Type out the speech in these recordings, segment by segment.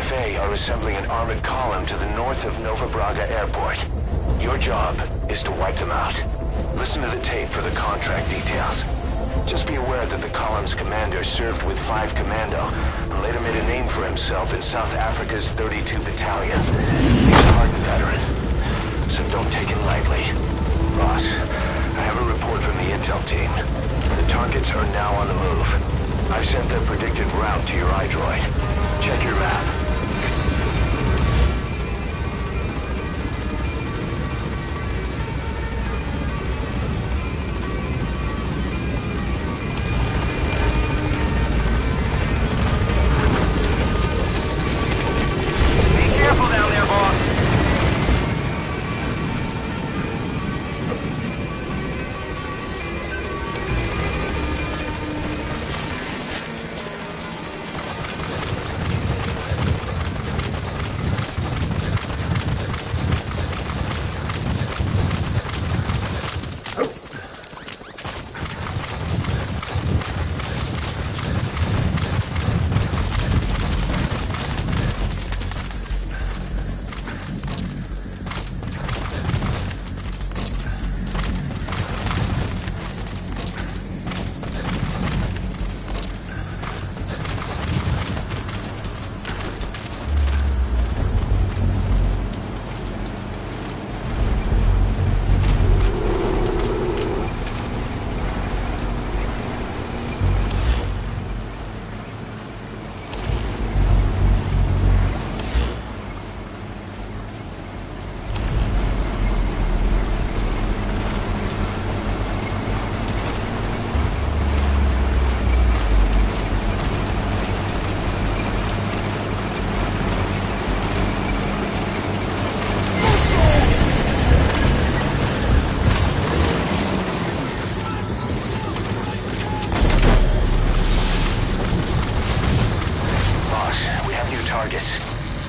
CFA are assembling an armored column to the north of Nova Braga Airport. Your job is to wipe them out. Listen to the tape for the contract details. Just be aware that the column's commander served with 5 Commando and later made a name for himself in South Africa's 32 Battalion. He's a hardened veteran, so don't take it lightly. Boss, I have a report from the intel team. The targets are now on the move. I've sent the predicted route to your iDroid. Check your map.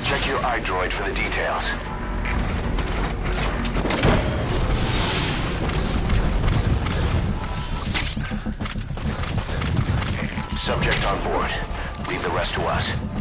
Check your iDroid for the details. Subject on board. Leave the rest to us.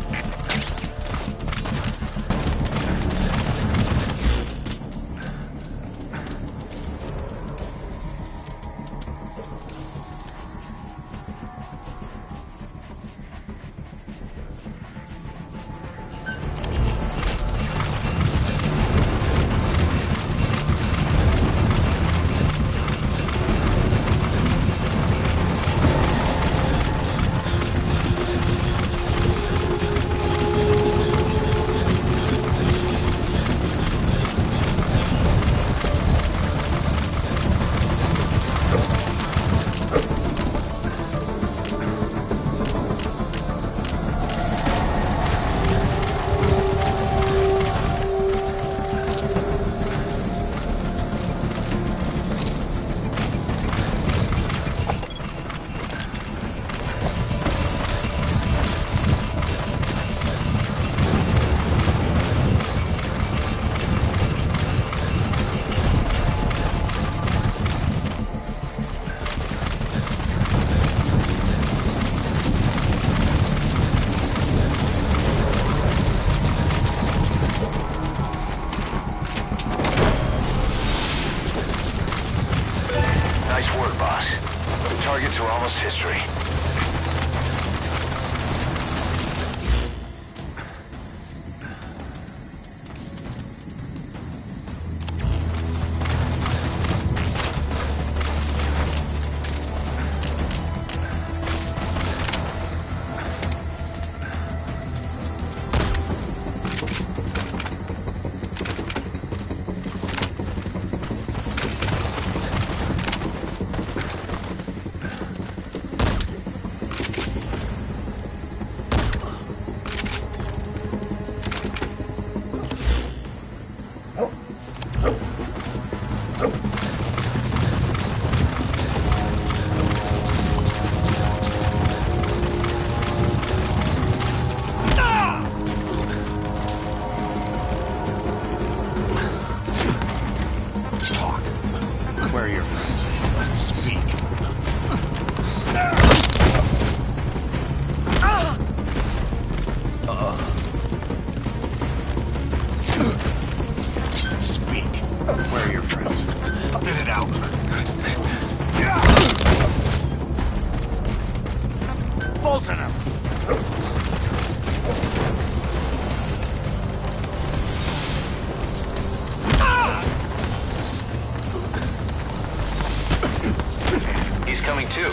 two.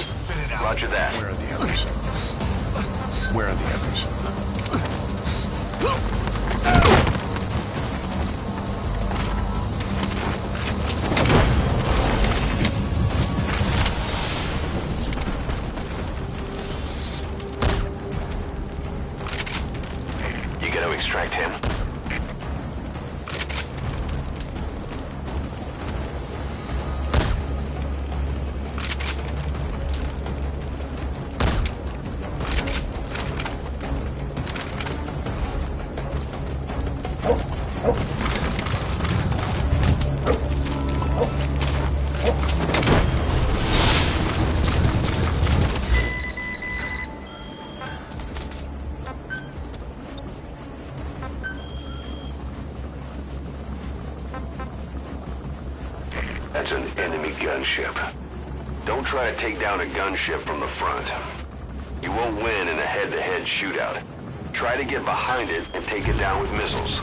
Roger that. Where are the others? Where are the others? You gotta extract him. That's an enemy gunship. Don't try to take down a gunship from the front. You won't win in a head-to-head shootout. Try to get behind it and take it down with missiles.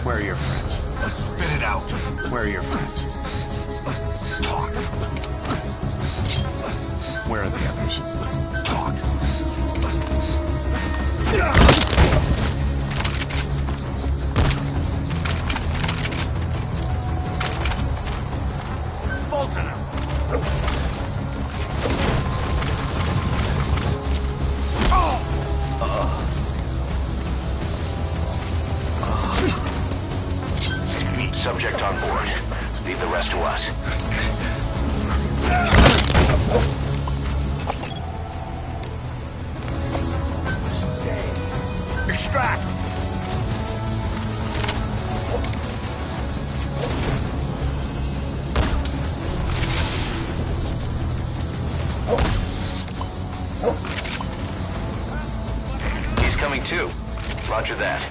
Where are your friends? Spit it out. Where are your friends? Talk. Where are the others? Talk. leave the rest to us. Extract! He's coming too. Roger that.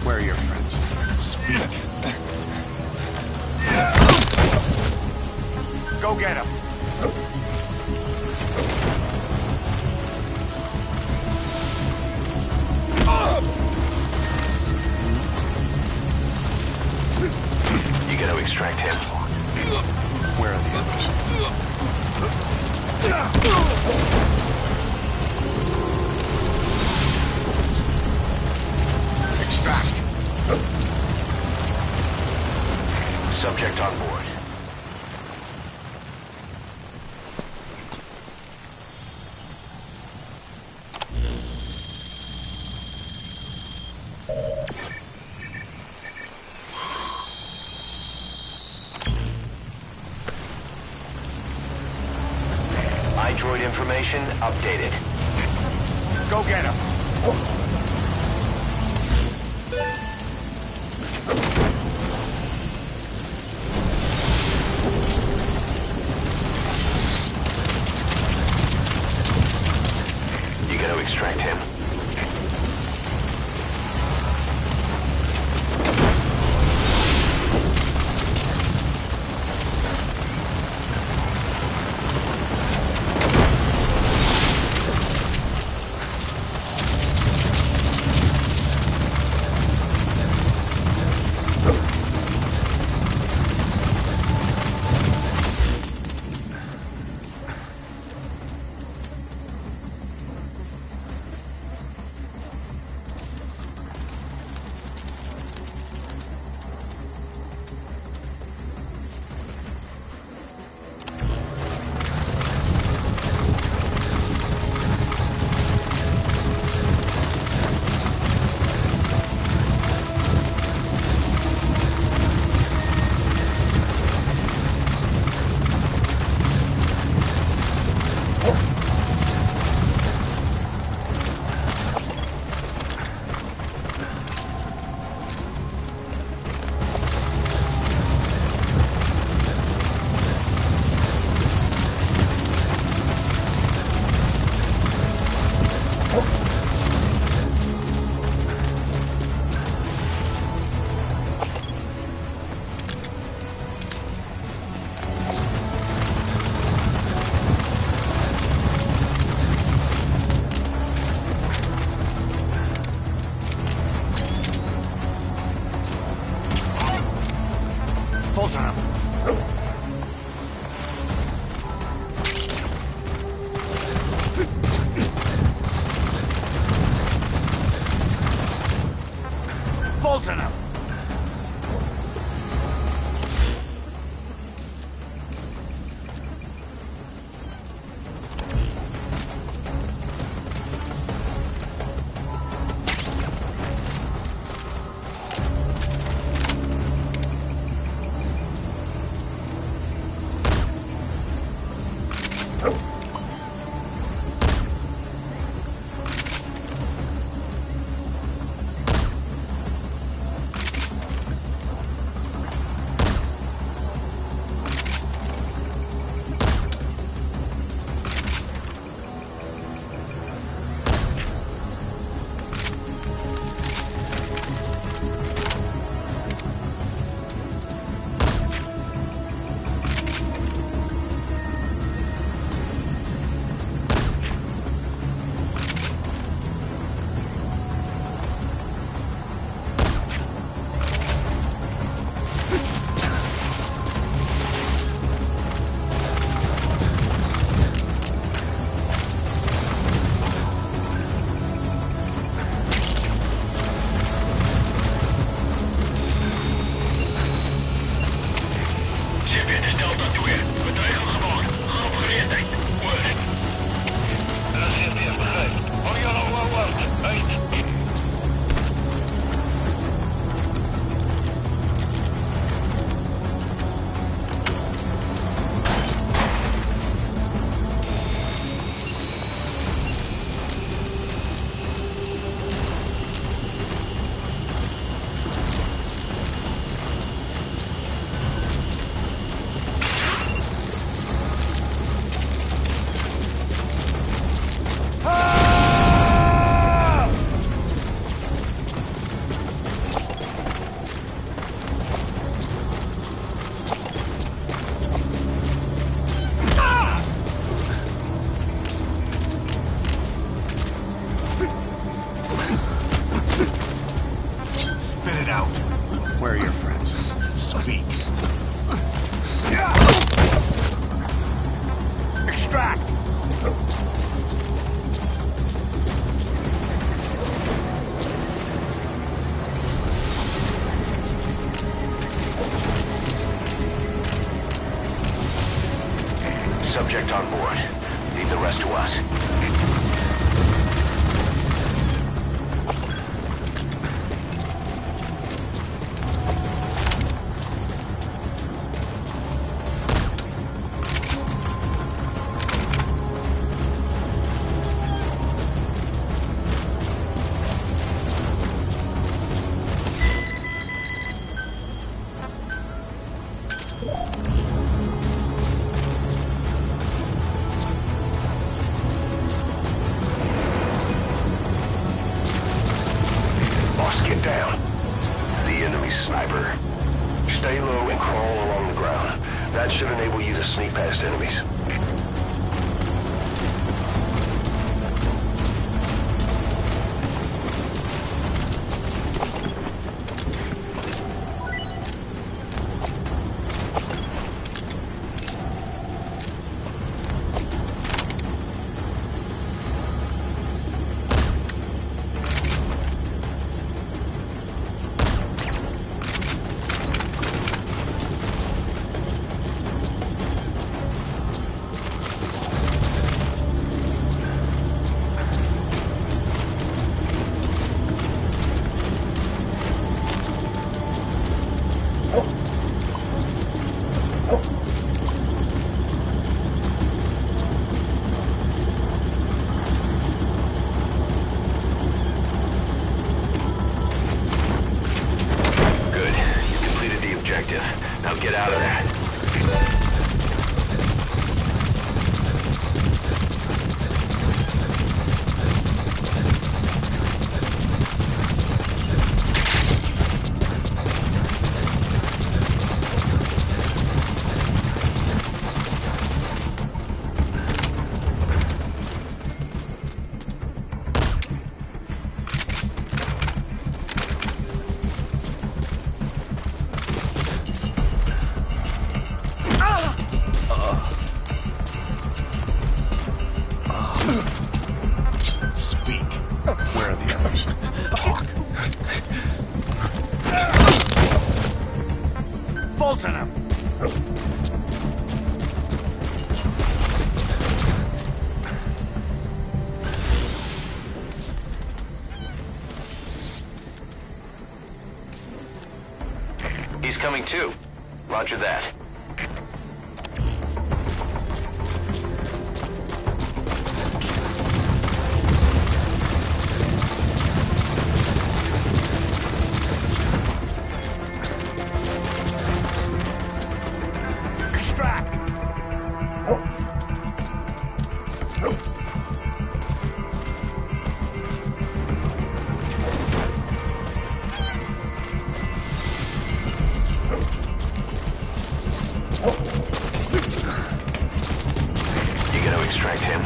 Where are your friends? Speak. Go get him. You gotta extract him. Where are the others? Extract. Subject on board. iDroid information updated. Go get him. You gotta extract him. rest to us. Get down. The enemy sniper. Stay low and crawl along the ground. That should enable you to sneak past enemies. Now get out of there. He's coming too. Roger that. Extract him.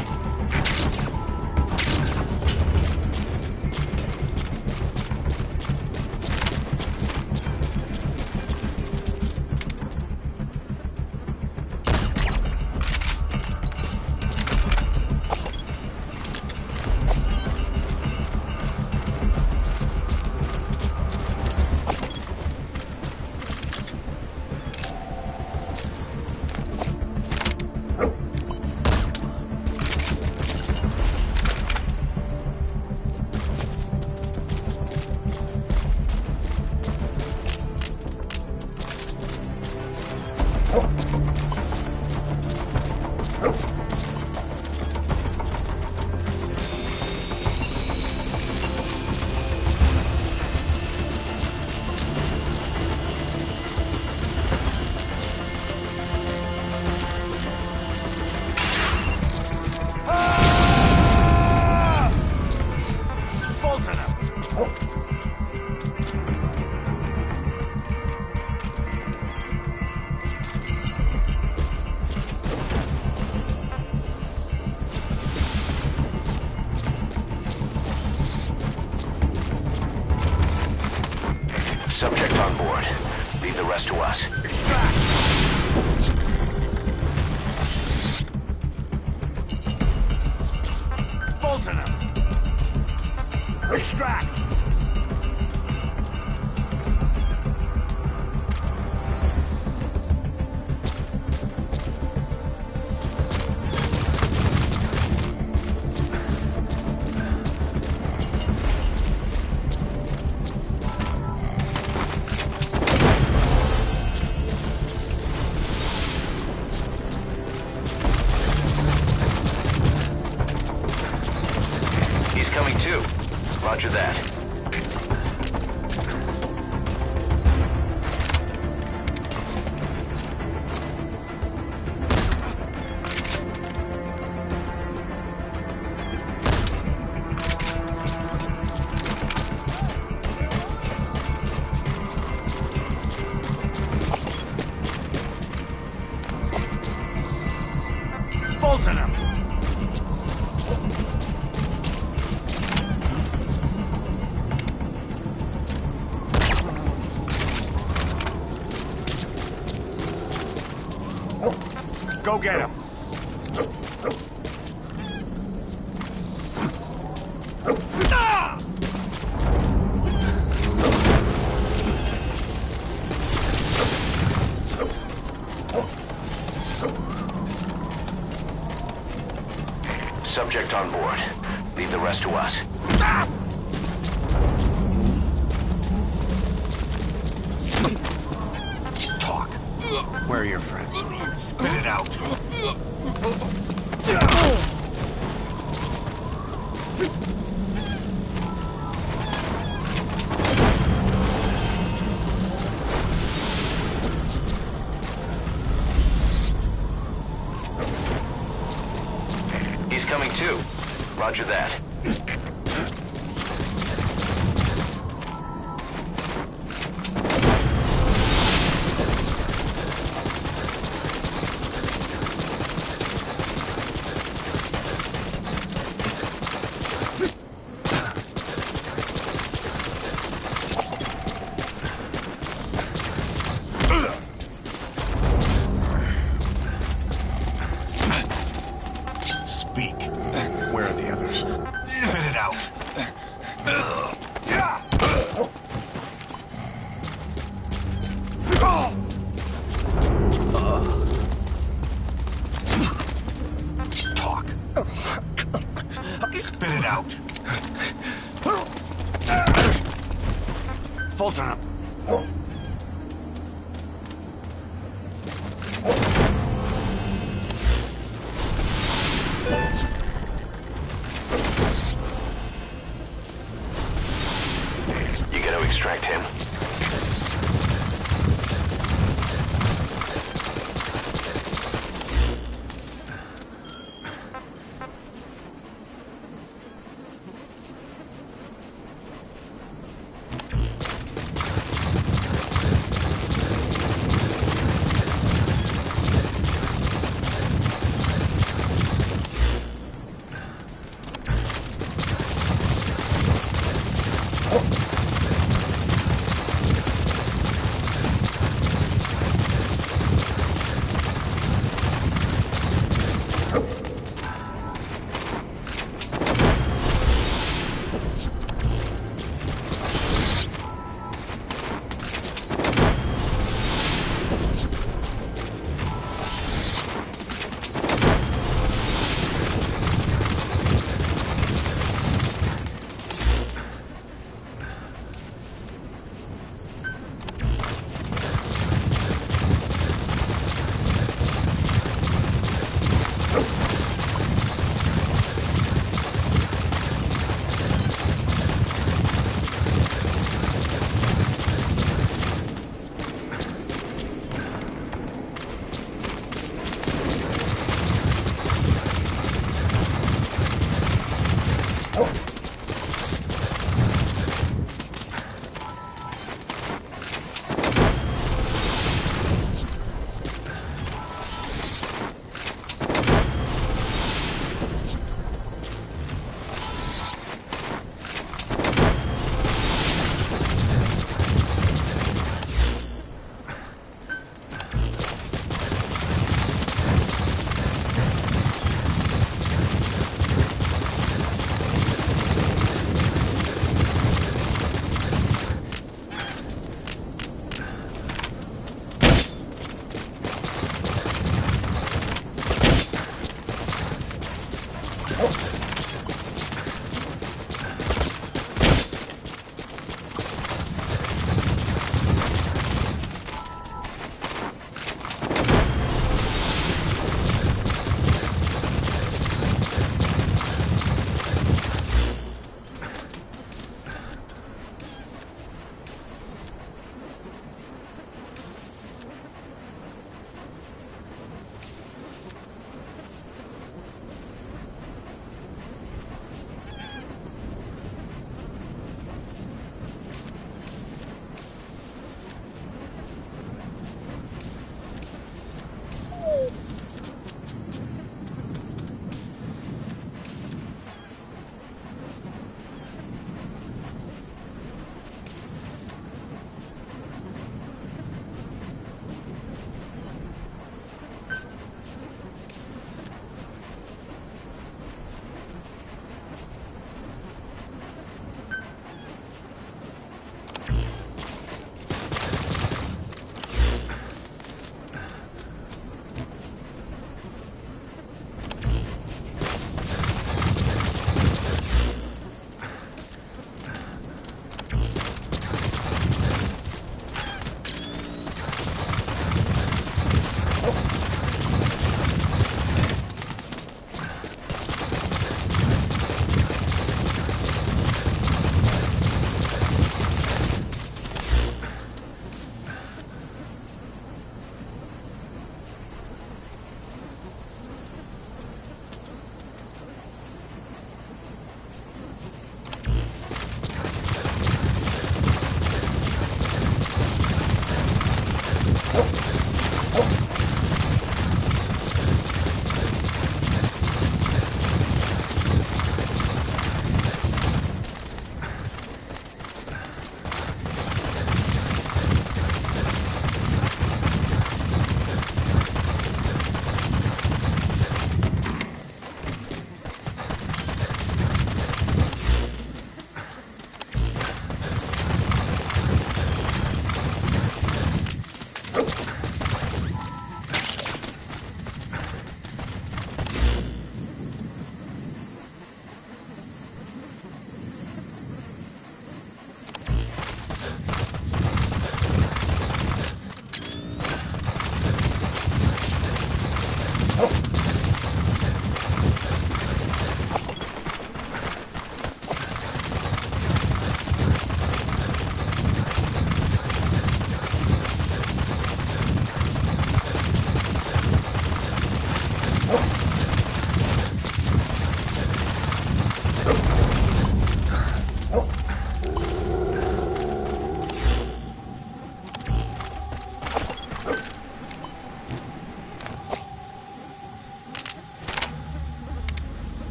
Subject on board. Leave the rest to us. Extract! Fulton him! Extract! coming too. Roger that. Fulton him! Go get him! Subject on board. Leave the rest to us. Talk. Where are your friends? Spit it out. He's coming too. Roger that. Speak. Where are the others? Spit it out. Talk. Spit it out. Fulton him. You gotta extract him.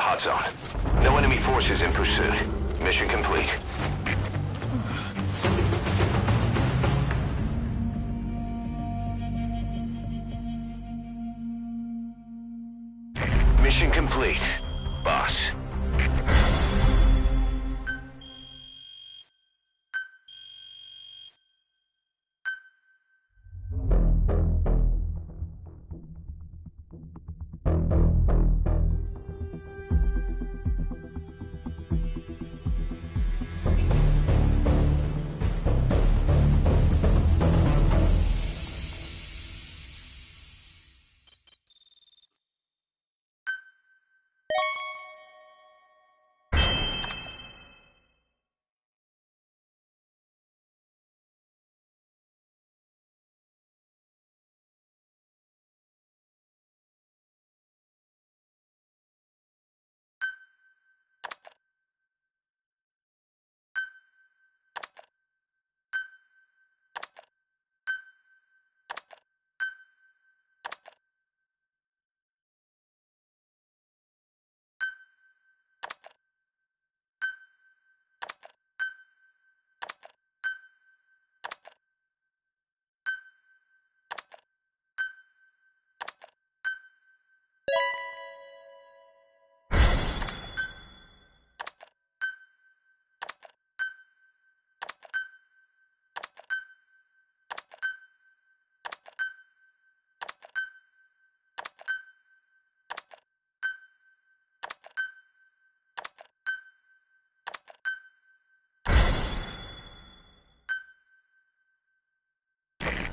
hot zone. No enemy forces in pursuit. Mission complete. Mission complete, boss.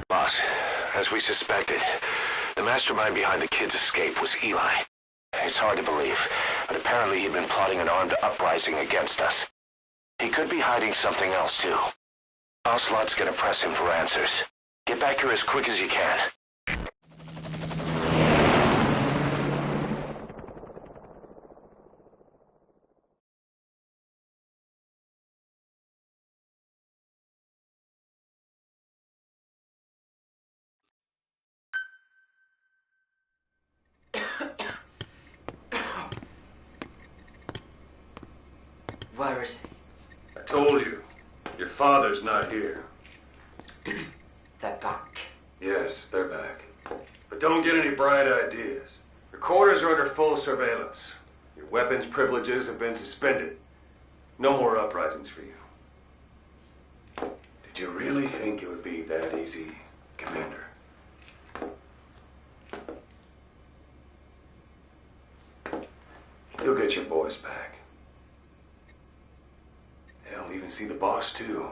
Boss, as we suspected, the mastermind behind the kid's escape was Eli. It's hard to believe, but apparently he'd been plotting an armed uprising against us. He could be hiding something else too. Ocelot's gonna press him for answers. Get back here as quick as you can. Where is he? I told you. Your father's not here. They're back. Yes, they're back. But don't get any bright ideas. Your quarters are under full surveillance. Your weapons privileges have been suspended. No more uprisings for you. Did you really think it would be that easy, Commander? You'll get your boys back. They'll even see the boss, too.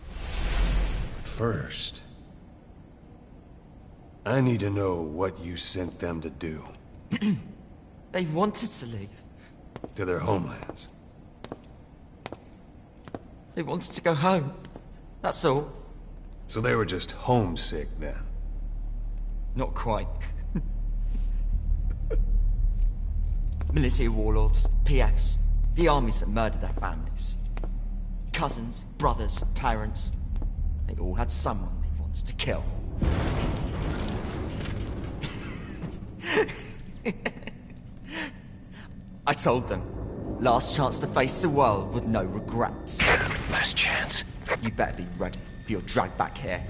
But first, I need to know what you sent them to do. They wanted to leave. To their homelands. They wanted to go home. That's all. So they were just homesick then? Not quite. Military warlords, PFs, the armies that murdered their families. Cousins, brothers, parents. They all had someone they wanted to kill. I told them, last chance to face the world with no regrets. Last chance? You better be ready for your drag back here.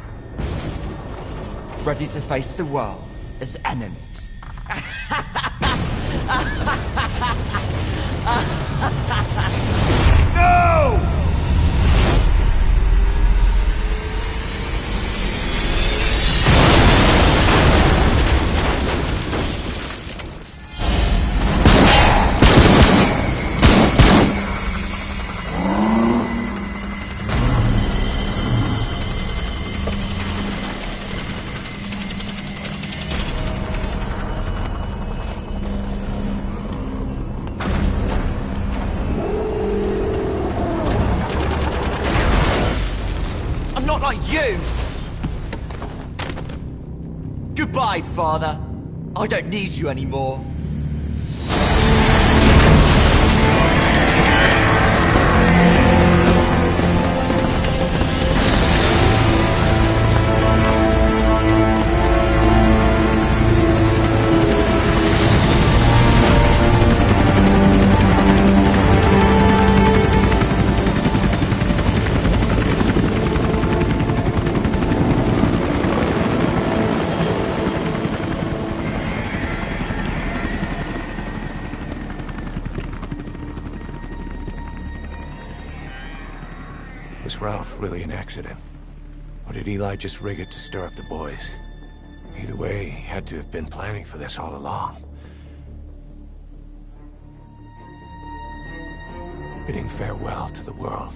Ready to face the world as enemies. No! Not like you! Goodbye, Father. I don't need you anymore. Ralph really an accident? Or did Eli just rig it to stir up the boys? Either way, he had to have been planning for this all along. Bidding farewell to the world.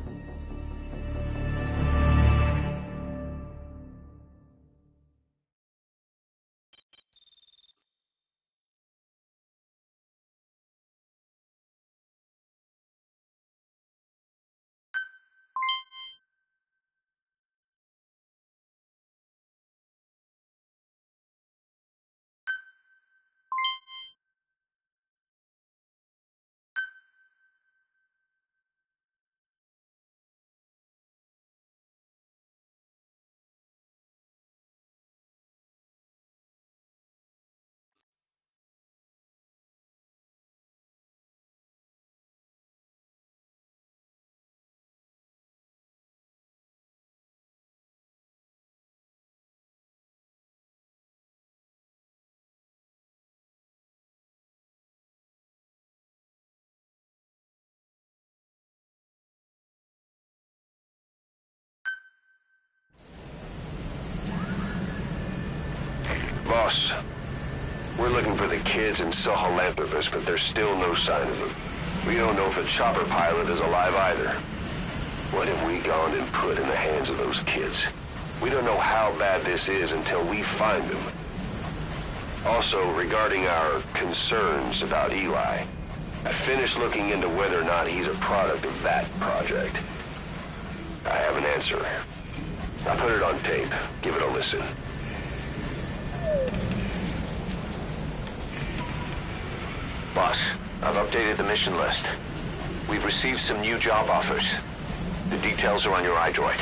Boss, we're looking for the kids in Sahelanthropus, but there's still no sign of them. We don't know if the chopper pilot is alive either. What have we gone and put in the hands of those kids? We don't know how bad this is until we find them. Also, regarding our concerns about Eli, I finished looking into whether or not he's a product of that project. I have an answer. I put it on tape. Give it a listen. Boss, I've updated the mission list. We've received some new job offers. The details are on your iDroid.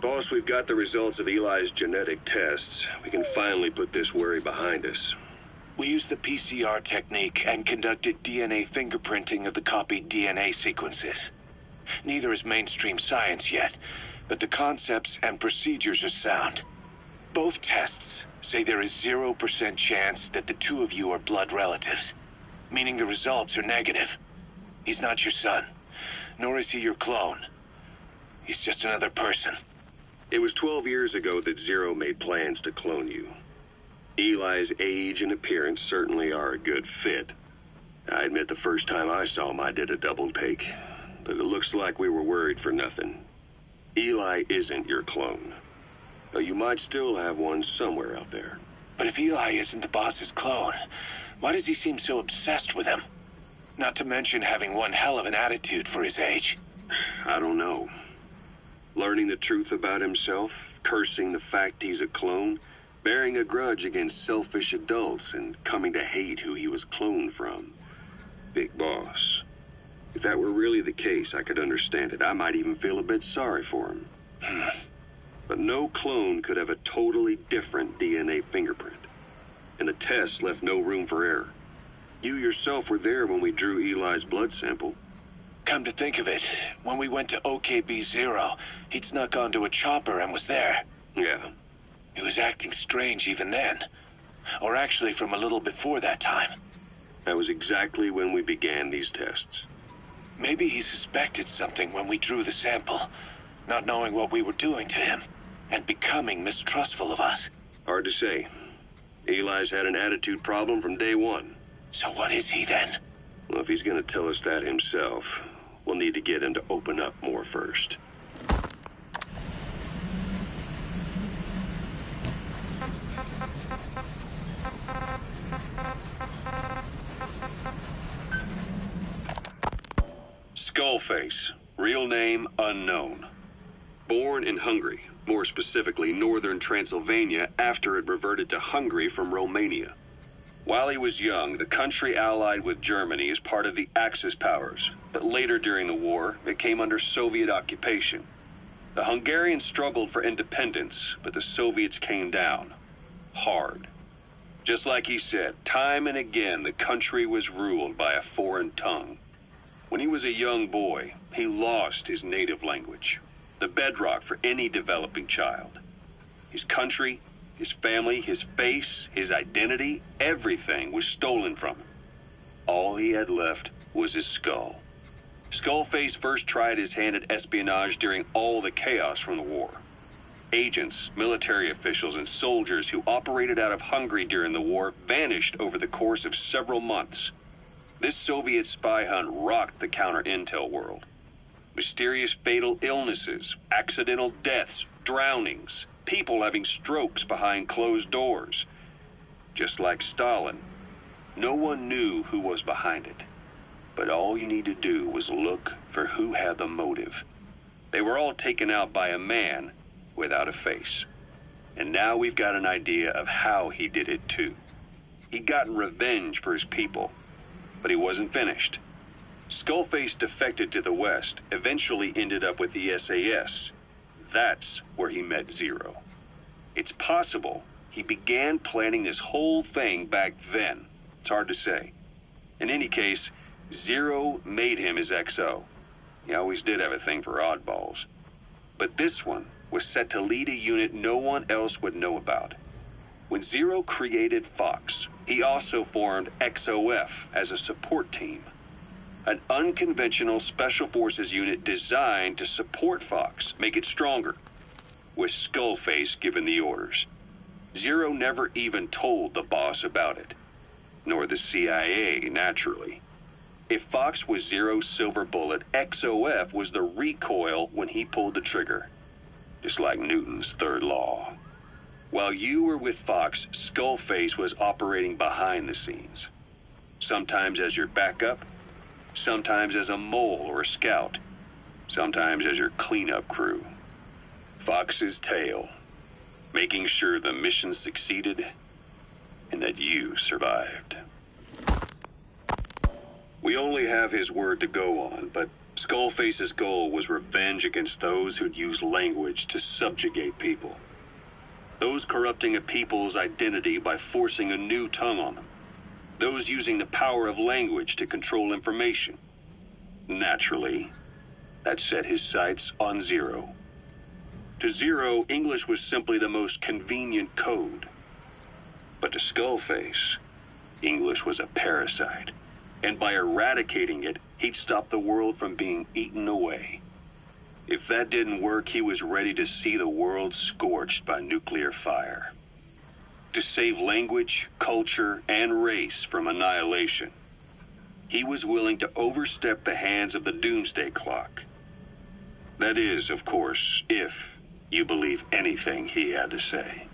Boss, we've got the results of Eli's genetic tests. We can finally put this worry behind us. We used the PCR technique and conducted DNA fingerprinting of the copied DNA sequences. Neither is mainstream science yet, but the concepts and procedures are sound. Both tests say there is 0% chance that the two of you are blood relatives, meaning the results are negative. He's not your son, nor is he your clone. He's just another person. It was 12 years ago that Zero made plans to clone you. Eli's age and appearance certainly are a good fit. I admit the first time I saw him I did a double take, but it looks like we were worried for nothing. Eli isn't your clone, though you might still have one somewhere out there. But if Eli isn't the boss's clone, why does he seem so obsessed with him? Not to mention having one hell of an attitude for his age. I don't know. Learning the truth about himself, cursing the fact he's a clone, bearing a grudge against selfish adults, and coming to hate who he was cloned from. Big boss. If that were really the case, I could understand it. I might even feel a bit sorry for him. But no clone could have a totally different DNA fingerprint. And the tests left no room for error. You yourself were there when we drew Eli's blood sample. Come to think of it, when we went to OKB-0, he'd snuck onto a chopper and was there. Yeah. He was acting strange even then. Or actually from a little before that time. That was exactly when we began these tests. Maybe he suspected something when we drew the sample, not knowing what we were doing to him, and becoming mistrustful of us. Hard to say. Eli's had an attitude problem from day one. So what is he then? Well, if he's going to tell us that himself, we'll need to get him to open up more first. Skullface, real name unknown. Born in Hungary, more specifically northern Transylvania, after it reverted to Hungary from Romania. While he was young, the country allied with Germany as part of the Axis powers, but later during the war, it came under Soviet occupation. The Hungarians struggled for independence, but the Soviets came down. Hard. Just like he said, time and again the country was ruled by a foreign tongue. When he was a young boy, he lost his native language, the bedrock for any developing child. His country, his family, his face, his identity, everything was stolen from him. All he had left was his skull. Skullface first tried his hand at espionage during all the chaos from the war. Agents, military officials, and soldiers who operated out of Hungary during the war vanished over the course of several months. This Soviet spy hunt rocked the counter-intel world. Mysterious fatal illnesses, accidental deaths, drownings, people having strokes behind closed doors. Just like Stalin, no one knew who was behind it. But all you need to do was look for who had the motive. They were all taken out by a man without a face. And now we've got an idea of how he did it too. He'd gotten revenge for his people, but he wasn't finished. Skullface defected to the West, eventually ended up with the SAS. That's where he met Zero. It's possible he began planning this whole thing back then. It's hard to say. In any case, Zero made him his XO. He always did have a thing for oddballs. But this one was set to lead a unit no one else would know about. When Zero created Fox, he also formed XOF as a support team. An unconventional special forces unit designed to support Fox, make it stronger, with Skullface giving the orders. Zero never even told the boss about it, nor the CIA, naturally. If Fox was Zero's silver bullet, XOF was the recoil when he pulled the trigger, just like Newton's third law. While you were with Fox, Skullface was operating behind the scenes, sometimes as your backup, sometimes as a mole or a scout, sometimes as your cleanup crew. Fox's tale, making sure the mission succeeded and that you survived. We We only have his word to go on, but Skullface's goal was revenge against those who'd use language to subjugate people. Those corrupting a people's identity by forcing a new tongue on them. Those using the power of language to control information. Naturally, that set his sights on Zero. To Zero, English was simply the most convenient code. But to Skullface, English was a parasite. And by eradicating it, he'd stop the world from being eaten away. If that didn't work, he was ready to see the world scorched by nuclear fire. To save language, culture, and race from annihilation, he was willing to overstep the hands of the Doomsday Clock. That is, of course, if you believe anything he had to say.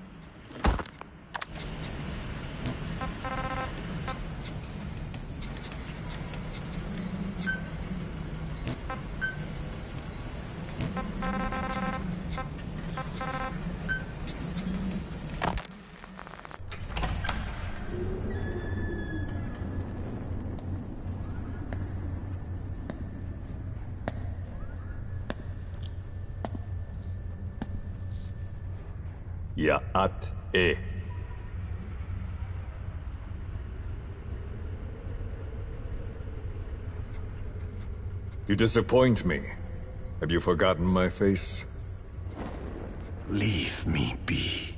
Ya'at-e. You disappoint me. Have you forgotten my face? Leave me be.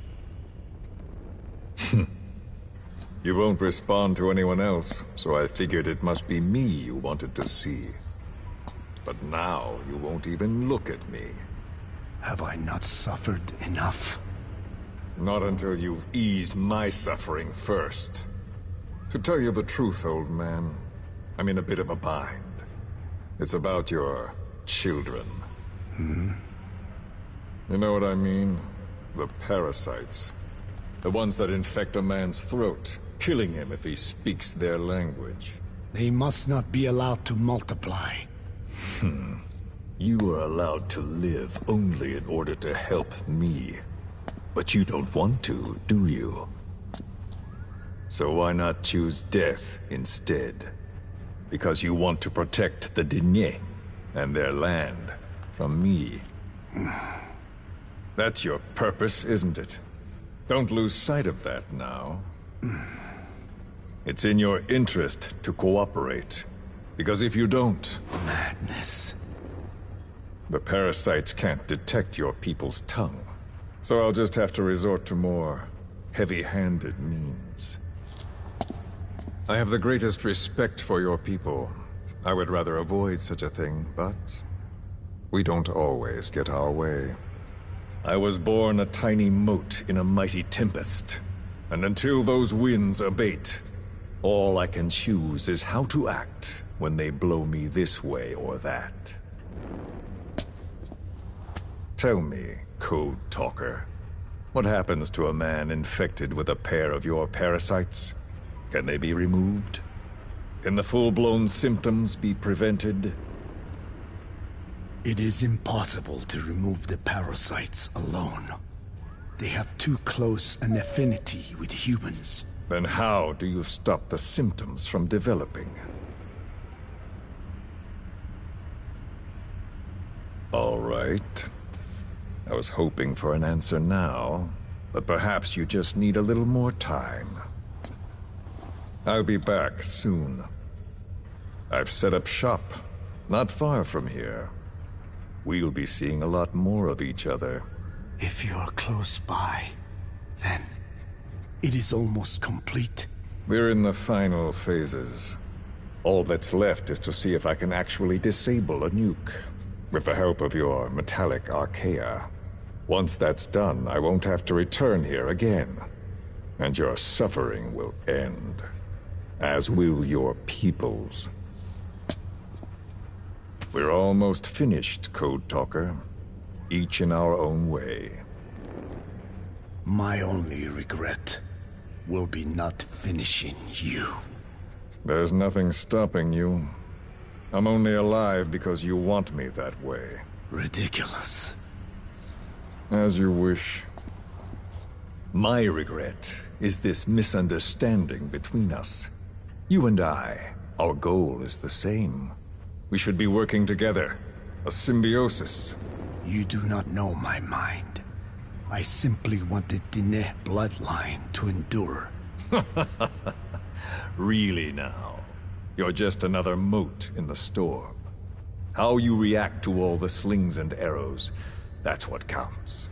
You won't respond to anyone else, so I figured it must be me you wanted to see. But now you won't even look at me. Have I not suffered enough? Not until you've eased my suffering first. To tell you the truth, old man, I'm in a bit of a bind. It's about your children. You know what I mean? The parasites. The ones that infect a man's throat, killing him if he speaks their language. They must not be allowed to multiply. You are allowed to live only in order to help me. But you don't want to, do you? So why not choose death instead? Because you want to protect the Diné and their land from me. That's your purpose, isn't it? Don't lose sight of that now. It's in your interest to cooperate. Because if you don't... Madness. The parasites can't detect your people's tongue. So I'll just have to resort to more heavy-handed means. I have the greatest respect for your people. I would rather avoid such a thing, but we don't always get our way. I was born a tiny mote in a mighty tempest, and until those winds abate, all I can choose is how to act when they blow me this way or that. Tell me, Code Talker, what happens to a man infected with a pair of your parasites? Can they be removed? Can the full-blown symptoms be prevented? It is impossible to remove the parasites alone. They have too close an affinity with humans. Then how do you stop the symptoms from developing? All right. I was hoping for an answer now, but perhaps you just need a little more time. I'll be back soon. I've set up shop, not far from here. We'll be seeing a lot more of each other. If you're close by, then it is almost complete. We're in the final phases. All that's left is to see if I can actually disable a nuke, with the help of your metallic archaea. Once that's done, I won't have to return here again, and your suffering will end, as will your people's. We're almost finished, Code Talker, each in our own way. My only regret will be not finishing you. There's nothing stopping you. I'm only alive because you want me that way. Ridiculous. As you wish. My regret is this misunderstanding between us. You and I Our goal is the same. We should be working together. A symbiosis. You do not know my mind. I simply want the Diné bloodline to endure. Really now? You're just another mote in the storm. How you react to all the slings and arrows, that's what counts.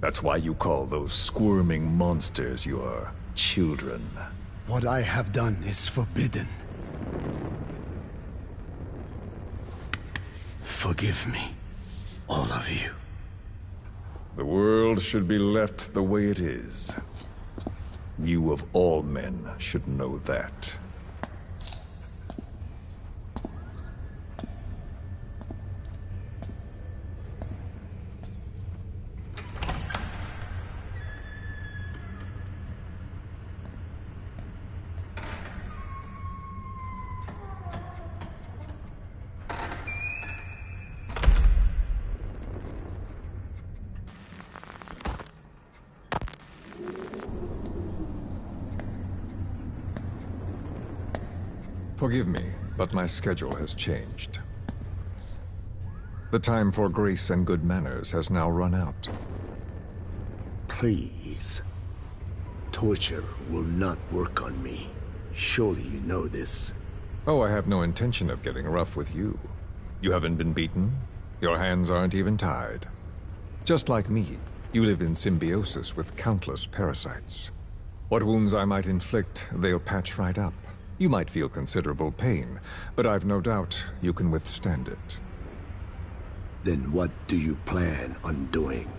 That's why you call those squirming monsters your children. What I have done is forbidden. Forgive me, all of you. The world should be left the way it is. You of all men should know that. Forgive me, but my schedule has changed. The time for grace and good manners has now run out. Please. Torture will not work on me. Surely you know this. Oh, I have no intention of getting rough with you. You haven't been beaten. Your hands aren't even tied. Just like me, you live in symbiosis with countless parasites. What wounds I might inflict, they'll patch right up. You might feel considerable pain, but I've no doubt you can withstand it. Then what do you plan on doing?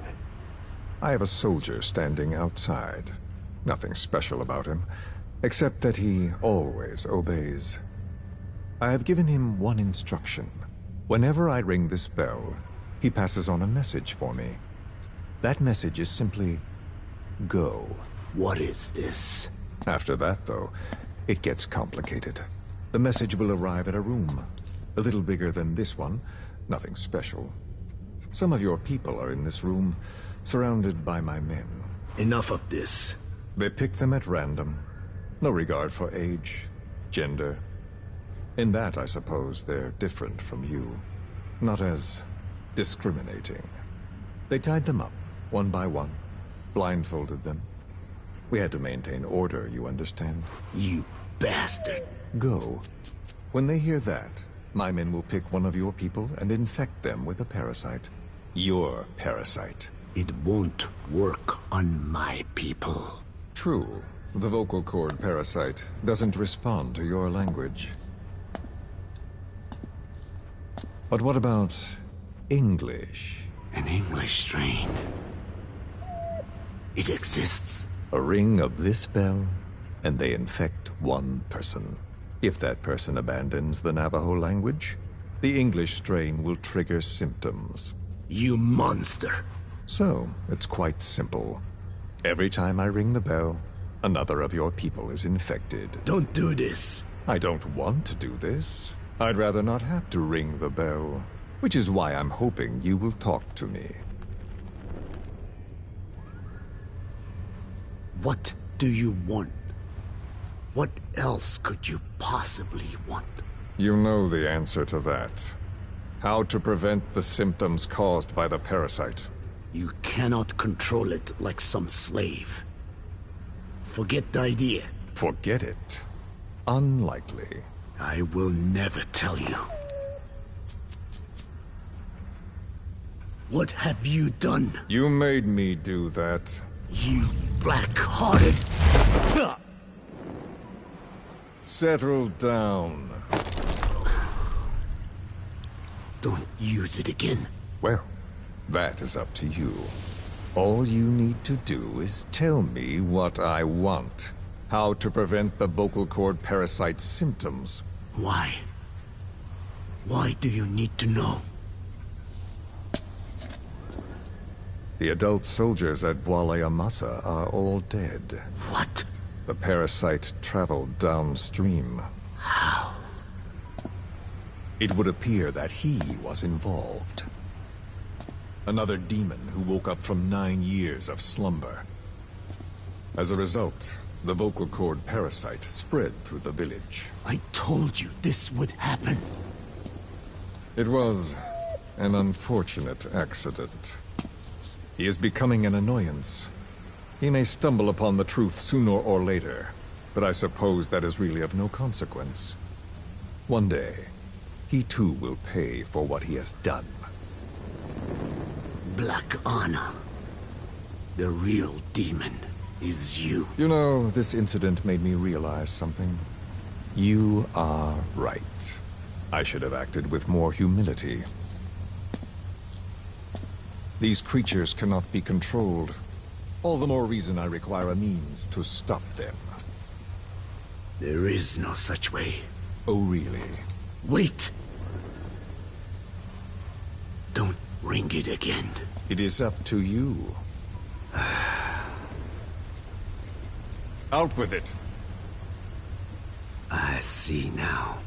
I have a soldier standing outside. Nothing special about him, except that he always obeys. I have given him one instruction. Whenever I ring this bell, he passes on a message for me. That message is simply, go. What is this? After that, though, it gets complicated. The message will arrive at a room. A little bigger than this one. Nothing special. Some of your people are in this room, surrounded by my men. Enough of this. They pick them at random. No regard for age, gender. In that, I suppose, they're different from you. Not as discriminating. They tied them up, one by one. Blindfolded them. We had to maintain order, you understand? You bastard. Go. When they hear that, my men will pick one of your people and infect them with a parasite. Your parasite. It won't work on my people. True. The vocal cord parasite doesn't respond to your language. But what about English? An English strain. It exists. A ring of this bell, and they infect one person. If that person abandons the Navajo language, the English strain will trigger symptoms. You monster! So, it's quite simple. Every time I ring the bell, another of your people is infected. Don't do this! I don't want to do this. I'd rather not have to ring the bell, which is why I'm hoping you will talk to me. What do you want? What else could you possibly want? You know the answer to that. How to prevent the symptoms caused by the parasite. You cannot control it like some slave. Forget the idea. Forget it? Unlikely. I will never tell you. What have you done? You made me do that. You black-hearted... Settle down. Don't use it again. Well, that is up to you. All you need to do is tell me what I want. How to prevent the vocal cord parasite symptoms. Why? Why do you need to know? The adult soldiers at Amasa are all dead. What? The parasite traveled downstream. How? It would appear that he was involved. Another demon who woke up from 9 years of slumber. As a result, The vocal cord parasite spread through the village. I told you this would happen. It was an unfortunate accident. He is becoming an annoyance. He may stumble upon the truth sooner or later, but I suppose that is really of no consequence. One day, he too will pay for what he has done. Black Anna. The real demon is you. You know, this incident made me realize something. You are right. I should have acted with more humility. These creatures cannot be controlled. All the more reason I require a means to stop them. There is no such way. Oh, really? Wait! Don't ring it again. It is up to you. Out with it! I see now.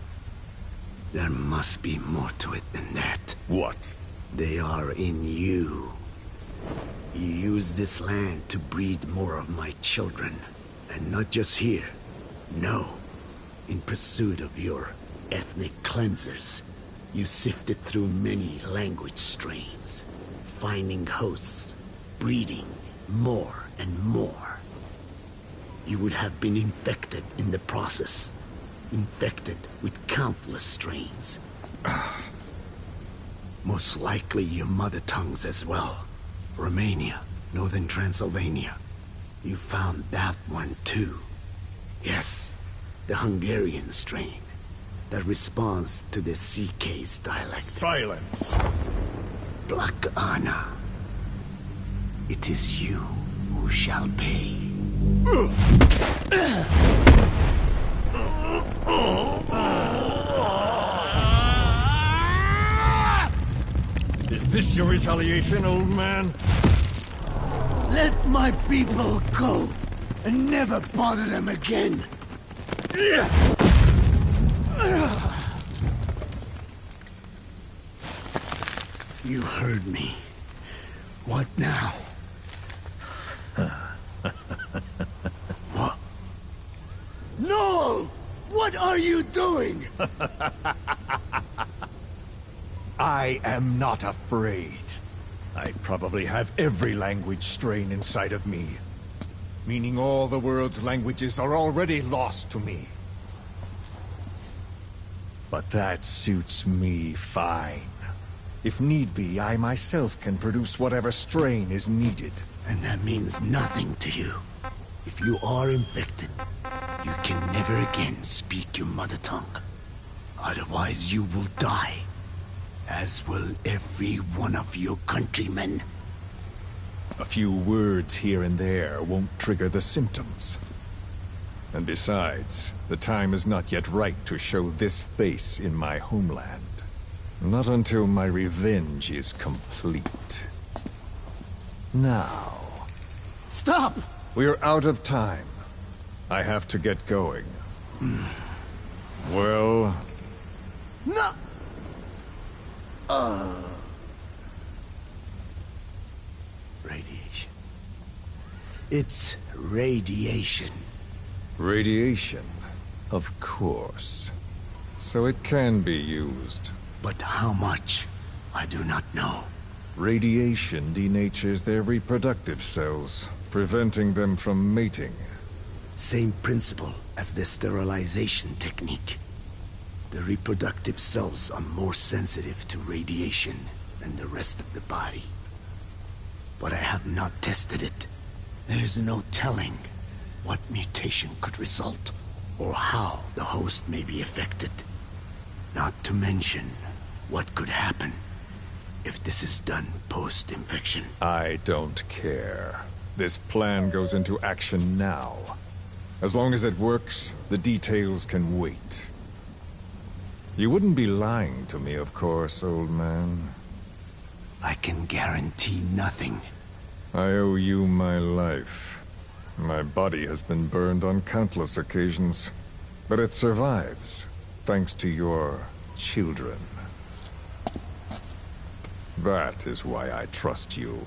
There must be more to it than that. What? They are in you. You use this land to breed more of my children. And not just here. No. In pursuit of your ethnic cleansers. You sifted through many language strains. Finding hosts. Breeding more and more. You would have been infected in the process. Infected with countless strains. Most likely your mother tongues as well. Romania, northern Transylvania. You found that one too. Yes, the Hungarian strain. That responds to the CK's dialect. Silence! Black Anna. It is you who shall pay. Is this your retaliation, old man? Let my people go, and never bother them again. You heard me. What now? What? No! What are you doing? I am not afraid. I probably have every language strain inside of me. Meaning all the world's languages are already lost to me. But that suits me fine. If need be, I myself can produce whatever strain is needed. And that means nothing to you. If you are infected, you can never again speak your mother tongue. Otherwise you will die. As will every one of your countrymen. A few words here and there won't trigger the symptoms. And besides, the time is not yet right to show this face in my homeland. Not until my revenge is complete. Now... Stop! We're out of time. I have to get going. Well... No! Radiation. It's radiation. Radiation, of course. So it can be used. But how much? I do not know. Radiation denatures their reproductive cells, preventing them from mating. Same principle as the sterilization technique. The reproductive cells are more sensitive to radiation than the rest of the body. But I have not tested it. There is no telling what mutation could result, or how the host may be affected. Not to mention what could happen if this is done post-infection. I don't care. This plan goes into action now. As long as it works, the details can wait. You wouldn't be lying to me, of course, old man. I can guarantee nothing. I owe you my life. My body has been burned on countless occasions, but it survives, thanks to your children. That is why I trust you.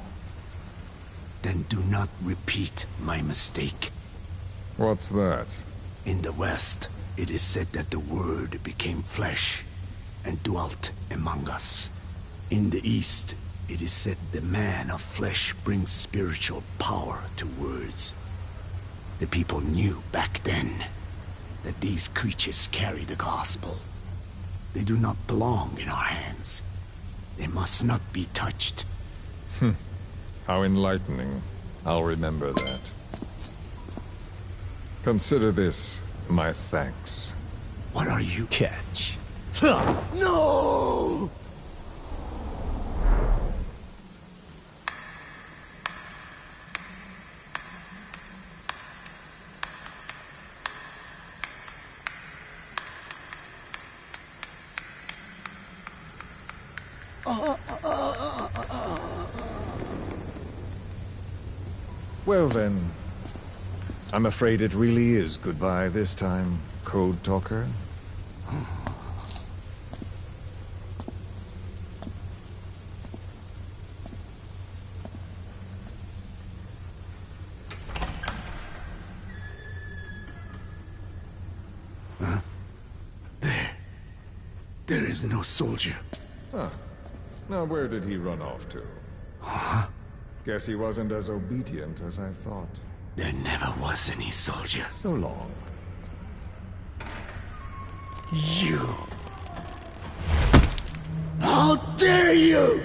Then do not repeat my mistake. What's that? In the West, it is said that the Word became flesh and dwelt among us. In the East, it is said the man of flesh brings spiritual power to words. The people knew back then that these creatures carry the gospel. They do not belong in our hands. They must not be touched. How enlightening. I'll remember that. Consider this my thanks. What are you? Catch. No! Well then, I'm afraid it really is goodbye this time, Code Talker. There is no soldier. Huh. Now where did he run off to? Guess he wasn't as obedient as I thought. There never was any soldier. So long. You! How dare you!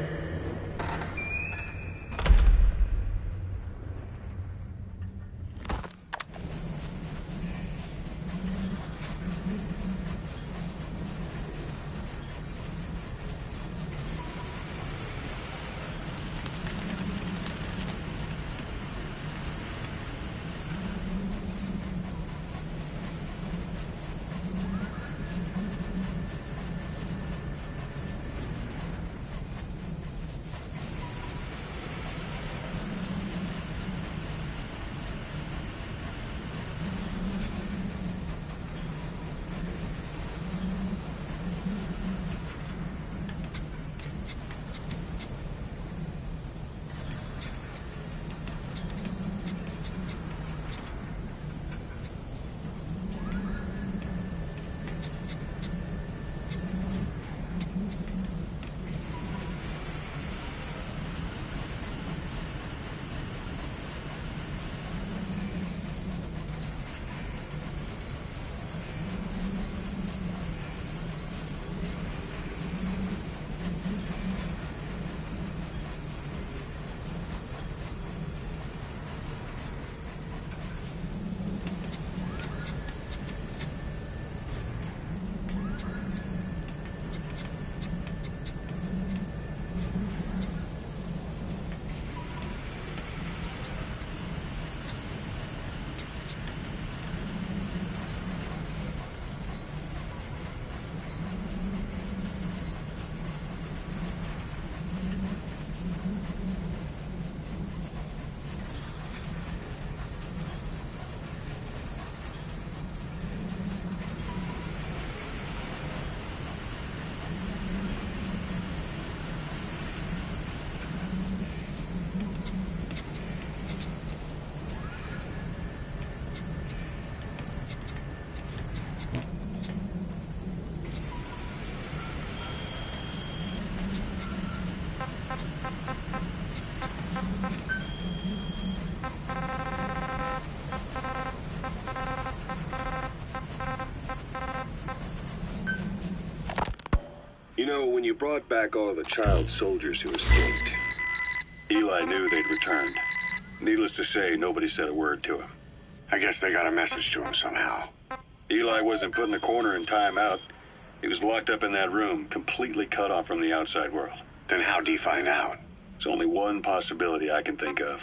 You know, when you brought back all the child soldiers who escaped, Eli knew they'd returned. Needless to say, nobody said a word to him. I guess they got a message to him somehow. Eli wasn't put in a corner in timeout. He was locked up in that room, completely cut off from the outside world. Then how'd he find out? There's only one possibility I can think of.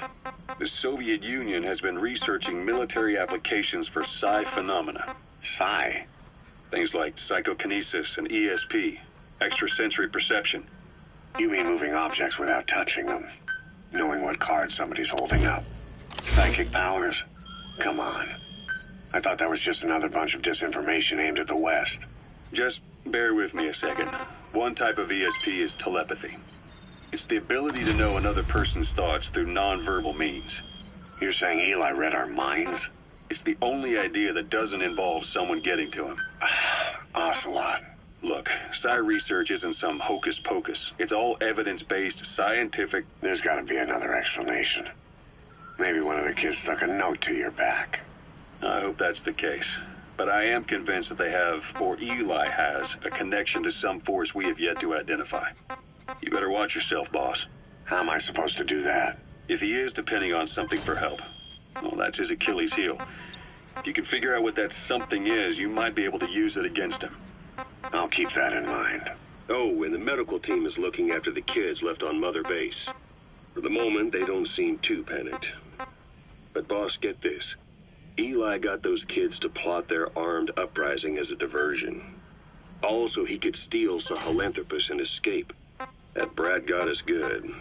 The Soviet Union has been researching military applications for psi phenomena. Psi? Things like psychokinesis and ESP, extrasensory perception. You mean moving objects without touching them? Knowing what card somebody's holding up? Psychic powers? Come on. I thought that was just another bunch of disinformation aimed at the West. Just bear with me a second. One type of ESP is telepathy. It's the ability to know another person's thoughts through non-verbal means. You're saying Eli read our minds? It's the only idea that doesn't involve someone getting to him. Ocelot. Look, Psi research isn't some hocus pocus. It's all evidence-based, scientific... There's gotta be another explanation. Maybe one of the kids stuck a note to your back. I hope that's the case. But I am convinced that they have, or Eli has, a connection to some force we have yet to identify. You better watch yourself, boss. How am I supposed to do that? If he is depending on something for help, well, that's his Achilles heel. If you can figure out what that something is, you might be able to use it against him. I'll keep that in mind. Oh, and the medical team is looking after the kids left on Mother Base. For the moment, they don't seem too panicked. But boss, get this. Eli got those kids to plot their armed uprising as a diversion. Also, he could steal Sahelanthropus and escape. That brat got us good.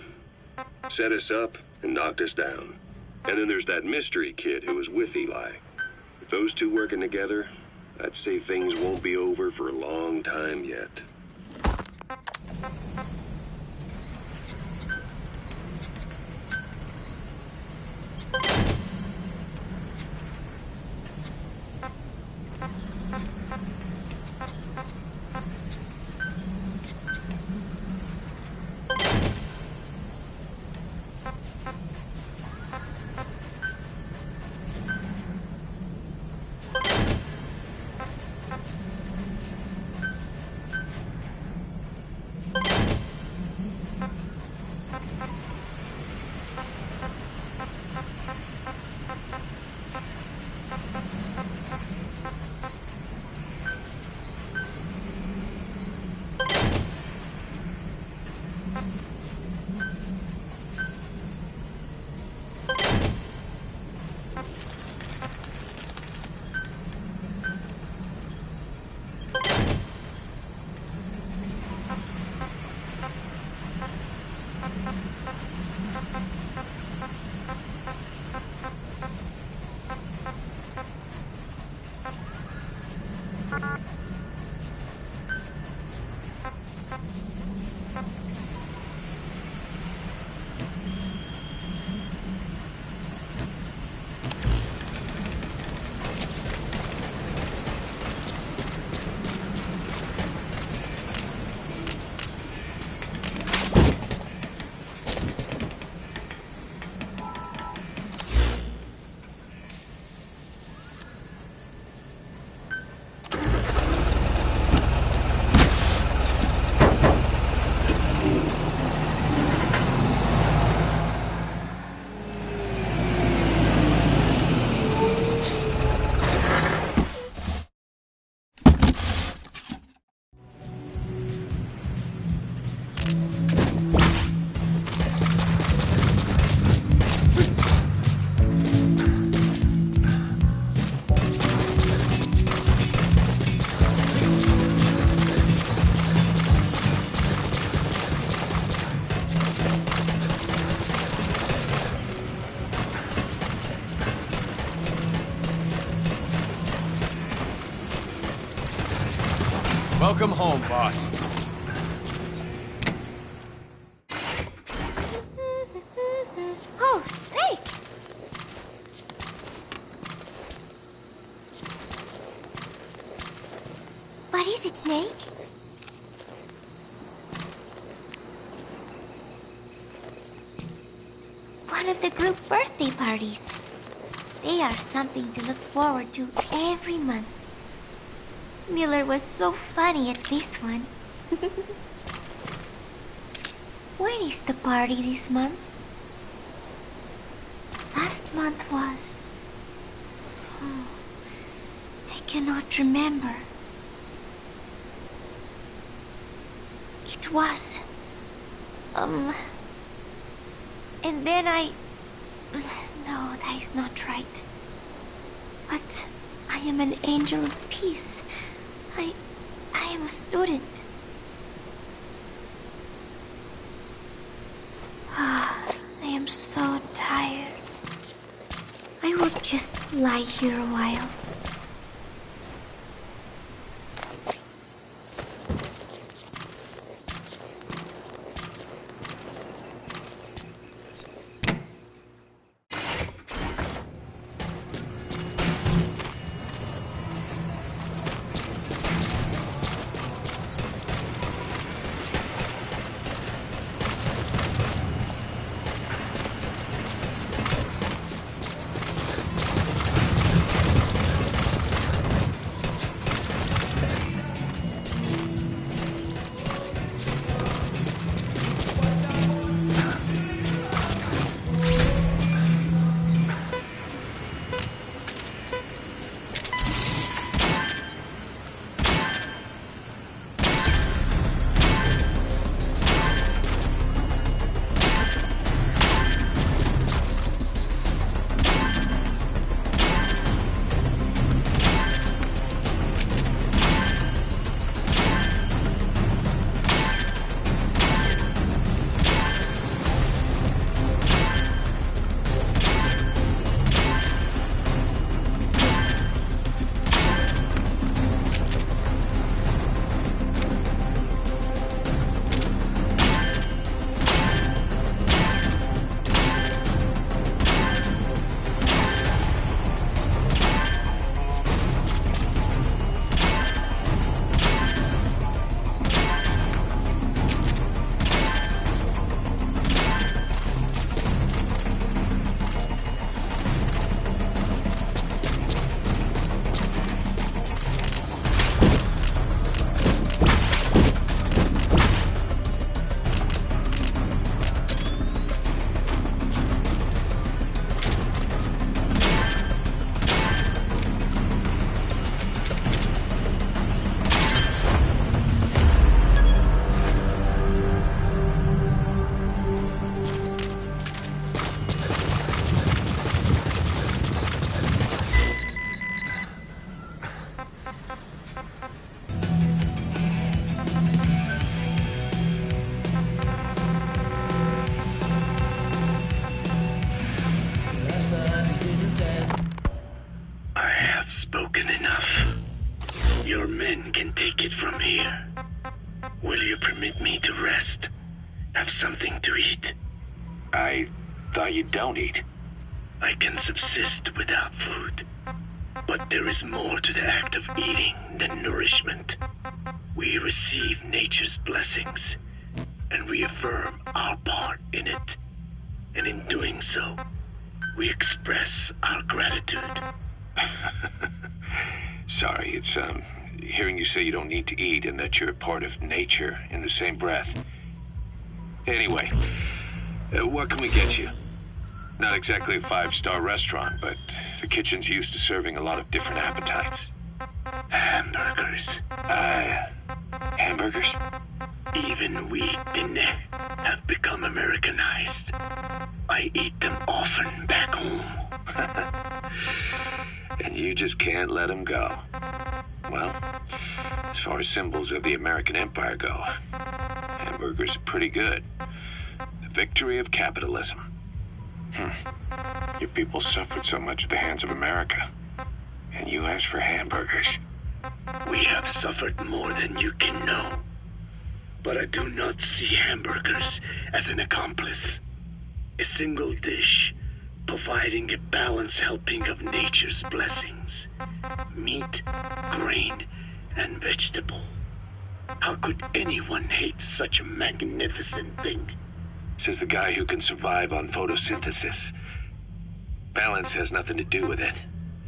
Set us up and knocked us down. And then there's that mystery kid who was with Eli. With those two working together, I'd say things won't be over for a long time yet. Welcome home, boss. Oh, Snake! What is it, Snake? One of the group birthday parties. They are something to look forward to every month. Miller was so funny at this one. When is the party this month? Last month was... Oh, I cannot remember. It was... And then I... No, that is not right. But I am an angel of peace. I am a student. I am so tired. I will just lie here a while. it from here. Will you permit me to rest? Have something to eat? I thought you don't eat. I can subsist without food. But there is more to the act of eating than nourishment. We receive nature's blessings and reaffirm our part in it. And in doing so, we express our gratitude. Sorry, it's, hearing you say you don't need to eat and that you're a part of nature in the same breath. Anyway, what can we get you? Not exactly a 5-star restaurant, but the kitchen's used to serving a lot of different appetites. Hamburgers. Hamburgers? Even we Dinne have become Americanized. I eat them often back home. And you just can't let them go. Well, as far as symbols of the American Empire go, hamburgers are pretty good. The victory of capitalism. Your people suffered so much at the hands of America. And you ask for hamburgers. We have suffered more than you can know. But I do not see hamburgers as an accomplice. A single dish, providing a balanced helping of nature's blessings. Meat, grain, and vegetable. How could anyone hate such a magnificent thing? Says the guy who can survive on photosynthesis. Balance has nothing to do with it.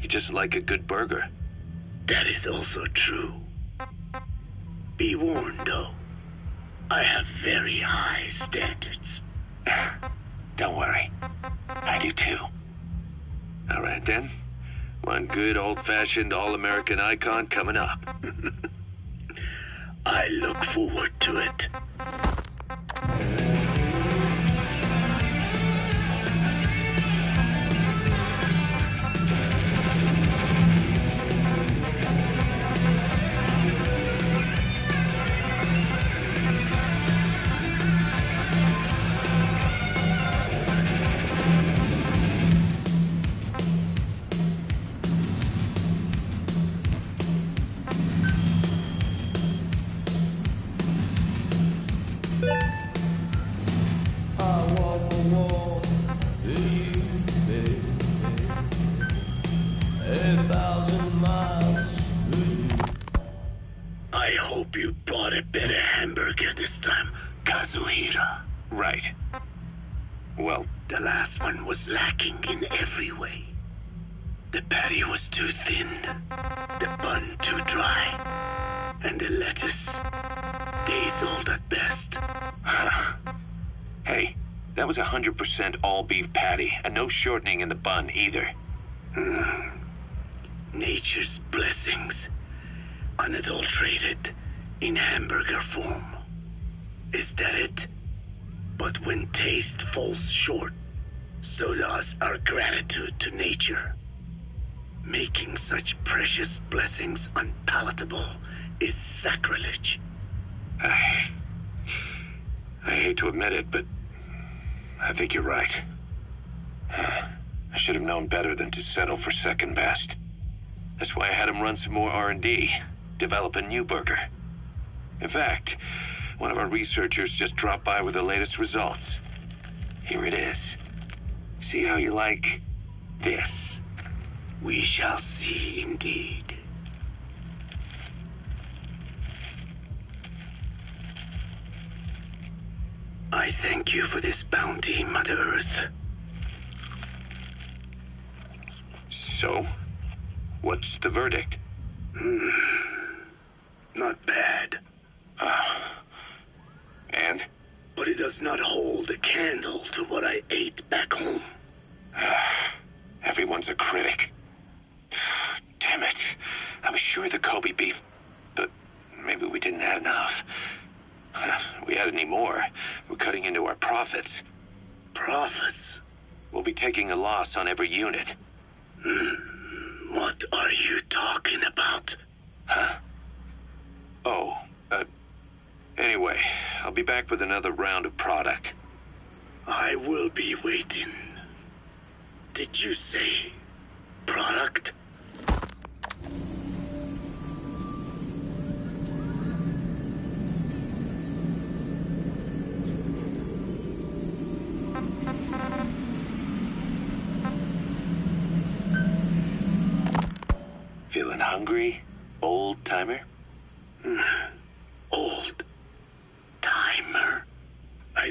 You just like a good burger. That is also true. Be warned, though. I have very high standards. Don't worry. I do too. All right, then. One good old-fashioned all-American icon coming up. I look forward to it. Right. Well, the last one was lacking in every way. The patty was too thin, the bun too dry, and the lettuce days old at best. Hey, that was 100% all-beef patty, and no shortening in the bun either. Nature's blessings, unadulterated, in hamburger form. Is that it? But when taste falls short, so does our gratitude to nature. Making such precious blessings unpalatable is sacrilege. I hate to admit it, but I think you're right. I should have known better than to settle for second best. That's why I had him run some more R&D, develop a new burger. In fact, one of our researchers just dropped by with the latest results. Here it is. See how you like this? We shall see indeed. I thank you for this bounty, Mother Earth. So, what's the verdict? Not bad. And? But it does not hold a candle to what I ate back home. Everyone's a critic. Damn it. I was sure the Kobe beef, but maybe we didn't add enough. If we add any more, we're cutting into our profits. Profits? We'll be taking a loss on every unit. What are you talking about? Huh? Oh, anyway, I'll be back with another round of product. I will be waiting. Did you say product?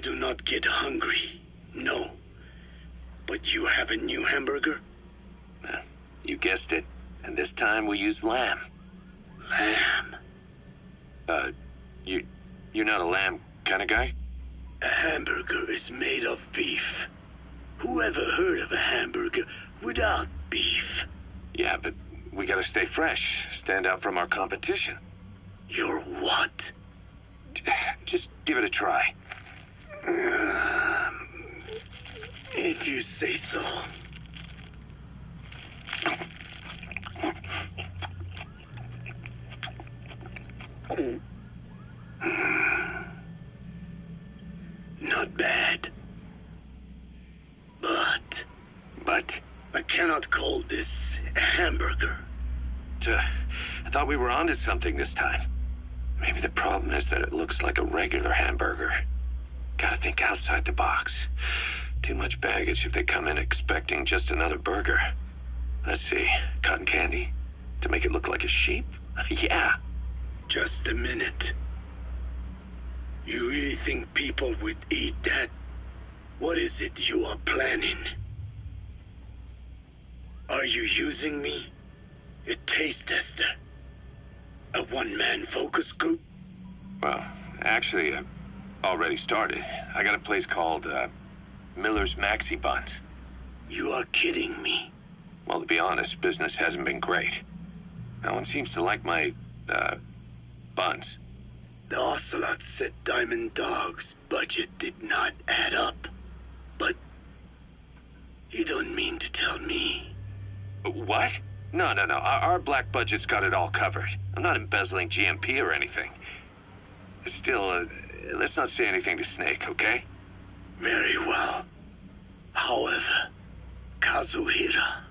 do not get hungry, no. But you have a new hamburger? You guessed it. And this time we used lamb. Lamb? You're not a lamb kind of guy? A hamburger is made of beef. Who ever heard of a hamburger without beef? Yeah, but we gotta stay fresh, stand out from our competition. You're what? Just give it a try. If you say so. Not bad. But I cannot call this a hamburger. I thought we were onto something this time. Maybe the problem is that it looks like a regular hamburger. Gotta think outside the box. Too much baggage if they come in expecting just another burger. Let's see, cotton candy? To make it look like a sheep? Yeah. Just a minute. You really think people would eat that? What is it you are planning? Are you using me? A taste tester? A one-man focus group? Well, actually, I've already started. I got a place called, Miller's Maxi Buns. You are kidding me. Well, to be honest, business hasn't been great. No one seems to like my, buns. The Ocelot said Diamond Dog's budget did not add up. But you don't mean to tell me. What? No. Our black budget's got it all covered. I'm not embezzling GMP or anything. Still, let's not say anything to Snake, okay? Very well. However, Kazuhira,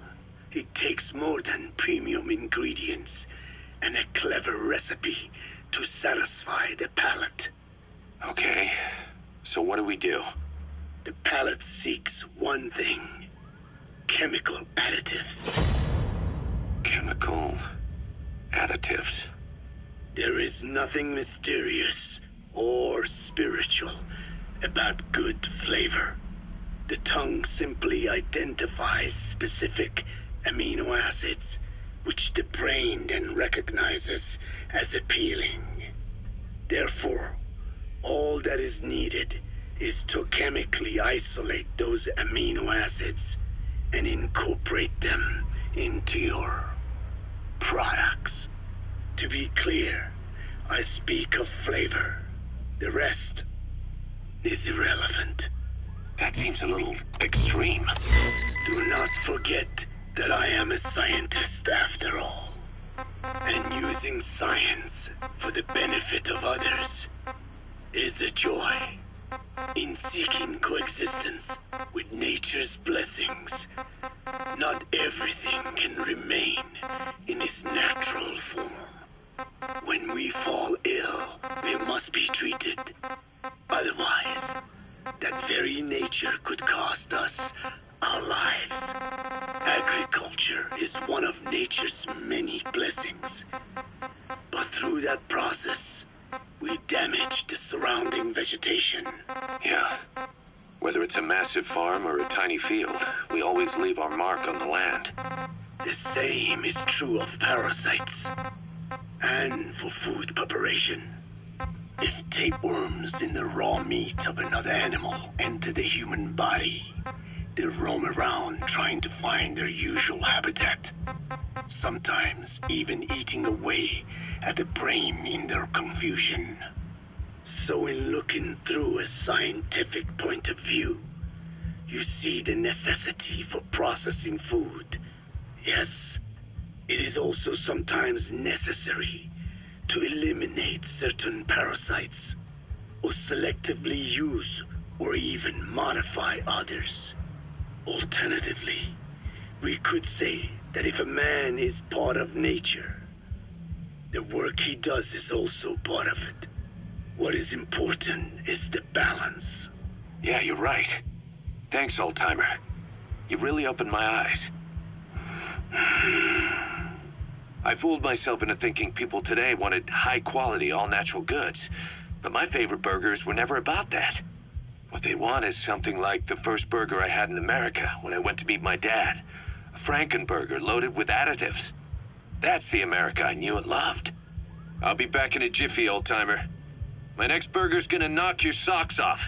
it takes more than premium ingredients and a clever recipe to satisfy the palate. Okay, so what do we do? The palate seeks one thing: chemical additives. Chemical additives? There is nothing mysterious or spiritual about good flavor. The tongue simply identifies specific amino acids, which the brain then recognizes as appealing. Therefore, all that is needed is to chemically isolate those amino acids and incorporate them into your products. To be clear, I speak of flavor. The rest is irrelevant. That seems a little extreme. Do not forget that I am a scientist after all. And using science for the benefit of others is a joy. In seeking coexistence with nature's blessings, not everything can remain in its natural form. When we fall ill, we must be treated. Otherwise, that very nature could cost us our lives. Agriculture is one of nature's many blessings. But through that process, we damage the surrounding vegetation. Yeah. Whether it's a massive farm or a tiny field, we always leave our mark on the land. The same is true of parasites. And for food preparation. If tapeworms in the raw meat of another animal enter the human body, they roam around trying to find their usual habitat. Sometimes even eating away at the brain in their confusion. So in looking through a scientific point of view, you see the necessity for processing food. Yes, it is also sometimes necessary to eliminate certain parasites, or selectively use or even modify others. Alternatively, we could say that if a man is part of nature, the work he does is also part of it. What is important is the balance. Yeah, you're right. Thanks, old-timer. You really opened my eyes. I fooled myself into thinking people today wanted high-quality, all-natural goods. But my favorite burgers were never about that. What they want is something like the first burger I had in America when I went to meet my dad. A Frankenburger loaded with additives. That's the America I knew and loved. I'll be back in a jiffy, old-timer. My next burger's gonna knock your socks off.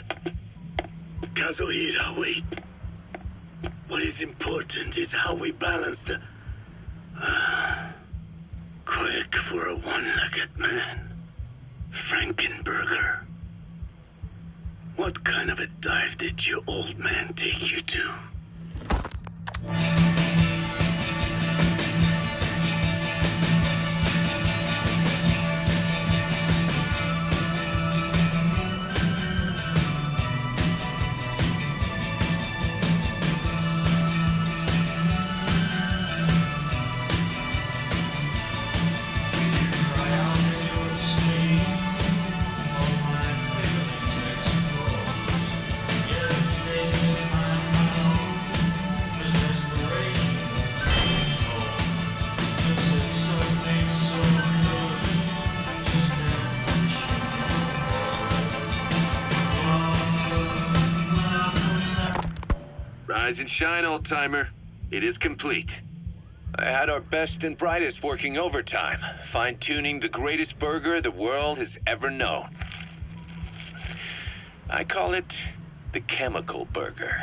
Kazuhira, wait. What is important is how we balance the... quick for a one-legged man. Frankenburger. What kind of a dive did your old man take you to? Rise and shine, old-timer. It is complete. I had our best and brightest working overtime, fine-tuning the greatest burger the world has ever known. I call it the chemical burger.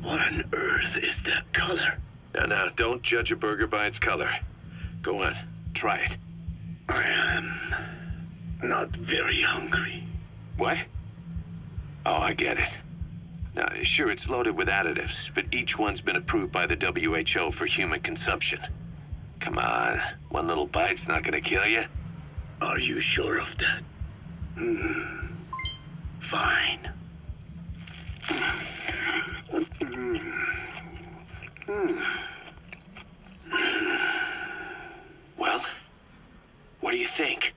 What on earth is that color? Now, don't judge a burger by its color. Go on, try it. I am not very hungry. What? Oh, I get it. Now, sure, it's loaded with additives, but each one's been approved by the WHO for human consumption. Come on, one little bite's not gonna kill you. Are you sure of that? Fine. Well, what do you think?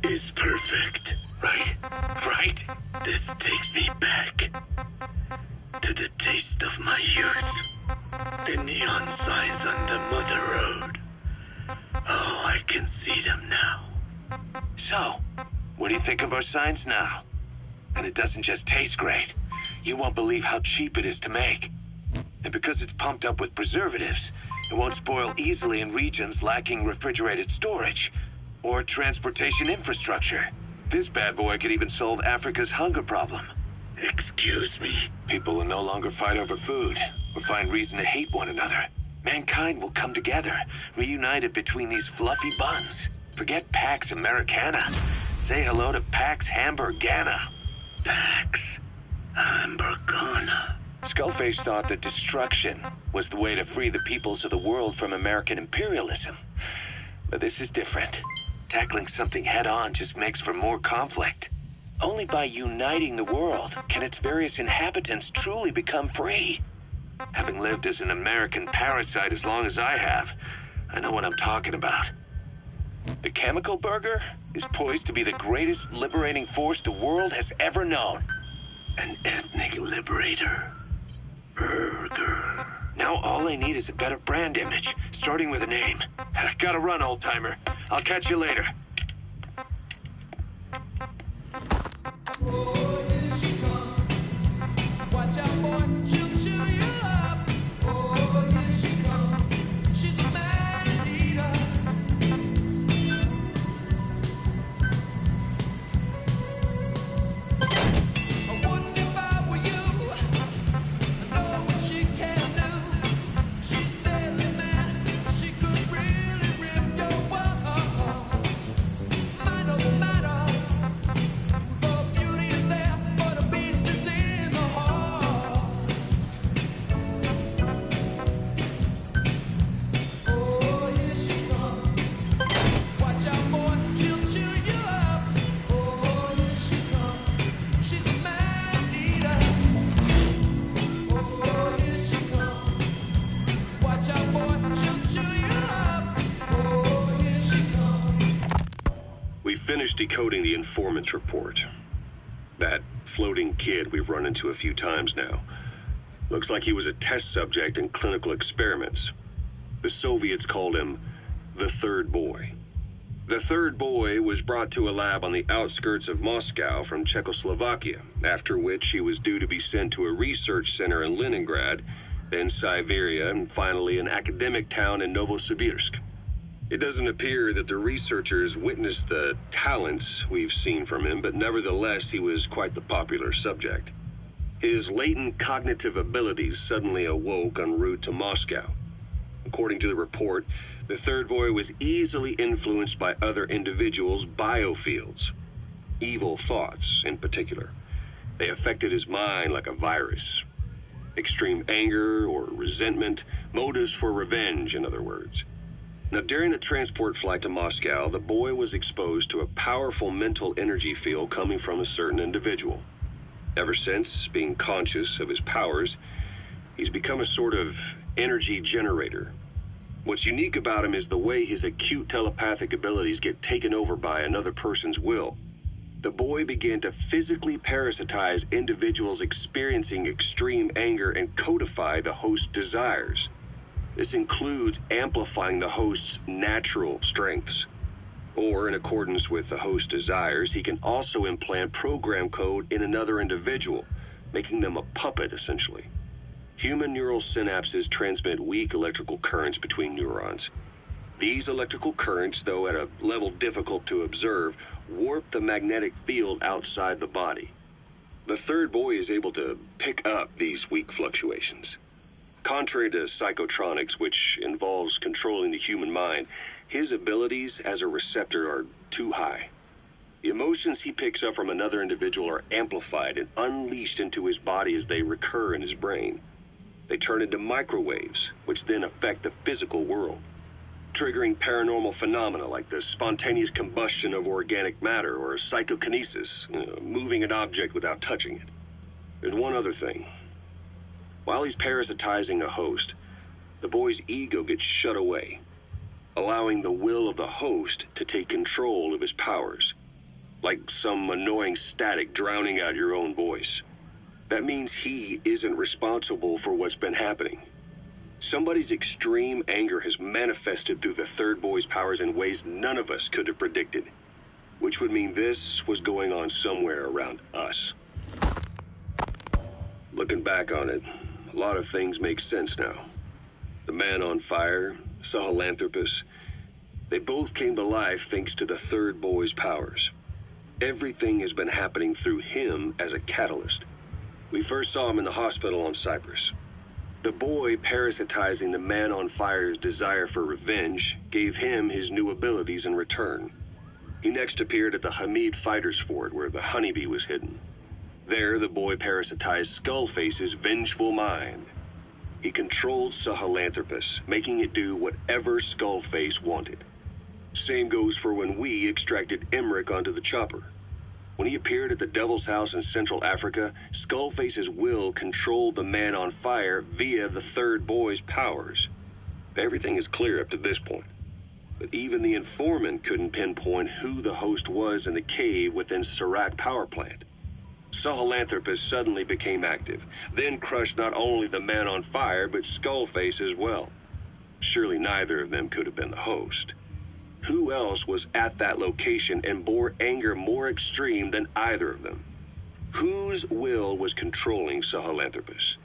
It's perfect. Right? This takes me back to the taste of my youth. The neon signs on the Mother Road. Oh, I can see them now. So, what do you think of our signs now? And it doesn't just taste great. You won't believe how cheap it is to make. And because it's pumped up with preservatives, it won't spoil easily in regions lacking refrigerated storage or transportation infrastructure. This bad boy could even solve Africa's hunger problem. Excuse me? People will no longer fight over food or find reason to hate one another. Mankind will come together, reunited between these fluffy buns. Forget Pax Americana. Say hello to Pax Hamburgana. Pax Hamburgana. Skullface thought that destruction was the way to free the peoples of the world from American imperialism. But this is different. Tackling something head-on just makes for more conflict. Only by uniting the world can its various inhabitants truly become free. Having lived as an American parasite as long as I have, I know what I'm talking about. The chemical burger is poised to be the greatest liberating force the world has ever known. An ethnic liberator. Burger. Now all I need is a better brand image, starting with a name. I gotta run, old-timer. I'll catch you later. Watch out, boy, she'll chew you up. Oh, here she comes. She's a man eater. I wouldn't if I were you. I know what she can do. She's deadly, man. She could really rip your world. Mind over matter. The beauty is there, but the beast is in the heart. Oh, here she comes. Watch out, boy, she'll chew you up. Oh, here she comes. She's a man eater. Oh, here she comes. Watch out, boy, she'll chew you up. Oh, here she comes. We finished decoding the informant report. That floating kid we've run into a few times now. Looks like he was a test subject in clinical experiments. The Soviets called him the Third Boy. The Third Boy was brought to a lab on the outskirts of Moscow from Czechoslovakia, after which he was due to be sent to a research center in Leningrad, then Siberia, and finally an academic town in Novosibirsk. It doesn't appear that the researchers witnessed the talents we've seen from him, but nevertheless he was quite the popular subject. His latent cognitive abilities suddenly awoke en route to Moscow. According to the report, the Third Boy was easily influenced by other individuals' biofields. Evil thoughts, in particular. They affected his mind like a virus. Extreme anger or resentment, motives for revenge, in other words. Now, during the transport flight to Moscow, the boy was exposed to a powerful mental energy field coming from a certain individual. Ever since, being conscious of his powers, he's become a sort of energy generator. What's unique about him is the way his acute telepathic abilities get taken over by another person's will. The boy began to physically parasitize individuals experiencing extreme anger and codify the host's desires. This includes amplifying the host's natural strengths. Or, in accordance with the host's desires, he can also implant program code in another individual, making them a puppet, essentially. Human neural synapses transmit weak electrical currents between neurons. These electrical currents, though at a level difficult to observe, warp the magnetic field outside the body. The Third Boy is able to pick up these weak fluctuations. Contrary to psychotronics, which involves controlling the human mind, his abilities as a receptor are too high. The emotions he picks up from another individual are amplified and unleashed into his body as they recur in his brain. They turn into microwaves, which then affect the physical world, triggering paranormal phenomena like the spontaneous combustion of organic matter or psychokinesis, moving an object without touching it. There's one other thing. While he's parasitizing a host, the boy's ego gets shut away, allowing the will of the host to take control of his powers, like some annoying static drowning out your own voice. That means he isn't responsible for what's been happening. Somebody's extreme anger has manifested through the Third Boy's powers in ways none of us could have predicted, which would mean this was going on somewhere around us. Looking back on it, a lot of things make sense now. The man on fire, Sahelanthropus, they both came to life thanks to the Third Boy's powers. Everything has been happening through him as a catalyst. We first saw him in the hospital on Cyprus. The boy parasitizing the man on fire's desire for revenge gave him his new abilities in return. He next appeared at the Hamid Fighters Fort where the honeybee was hidden. There, the boy parasitized Skullface's vengeful mind. He controlled Sahelanthropus, making it do whatever Skullface wanted. Same goes for when we extracted Emmerich onto the chopper. When he appeared at the Devil's House in Central Africa, Skullface's will controlled the man on fire via the Third Boy's powers. Everything is clear up to this point. But even the informant couldn't pinpoint who the host was in the cave within Serac power plant. Sahelanthropus suddenly became active, then crushed not only the man on fire, but Skullface as well. Surely neither of them could have been the host. Who else was at that location and bore anger more extreme than either of them? Whose will was controlling Sahelanthropus?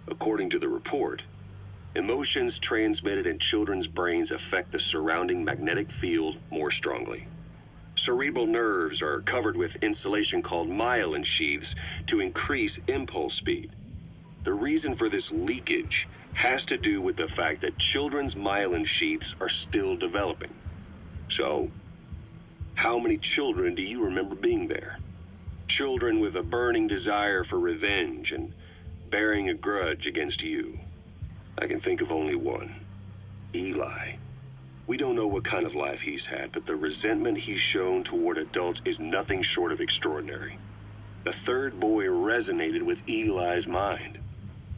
According to the report, emotions transmitted in children's brains affect the surrounding magnetic field more strongly. Cerebral nerves are covered with insulation called myelin sheaths to increase impulse speed. The reason for this leakage has to do with the fact that children's myelin sheaths are still developing. So, how many children do you remember being there? Children with a burning desire for revenge and bearing a grudge against you. I can think of only one. Eli. We don't know what kind of life he's had, but the resentment he's shown toward adults is nothing short of extraordinary. The Third Boy resonated with Eli's mind.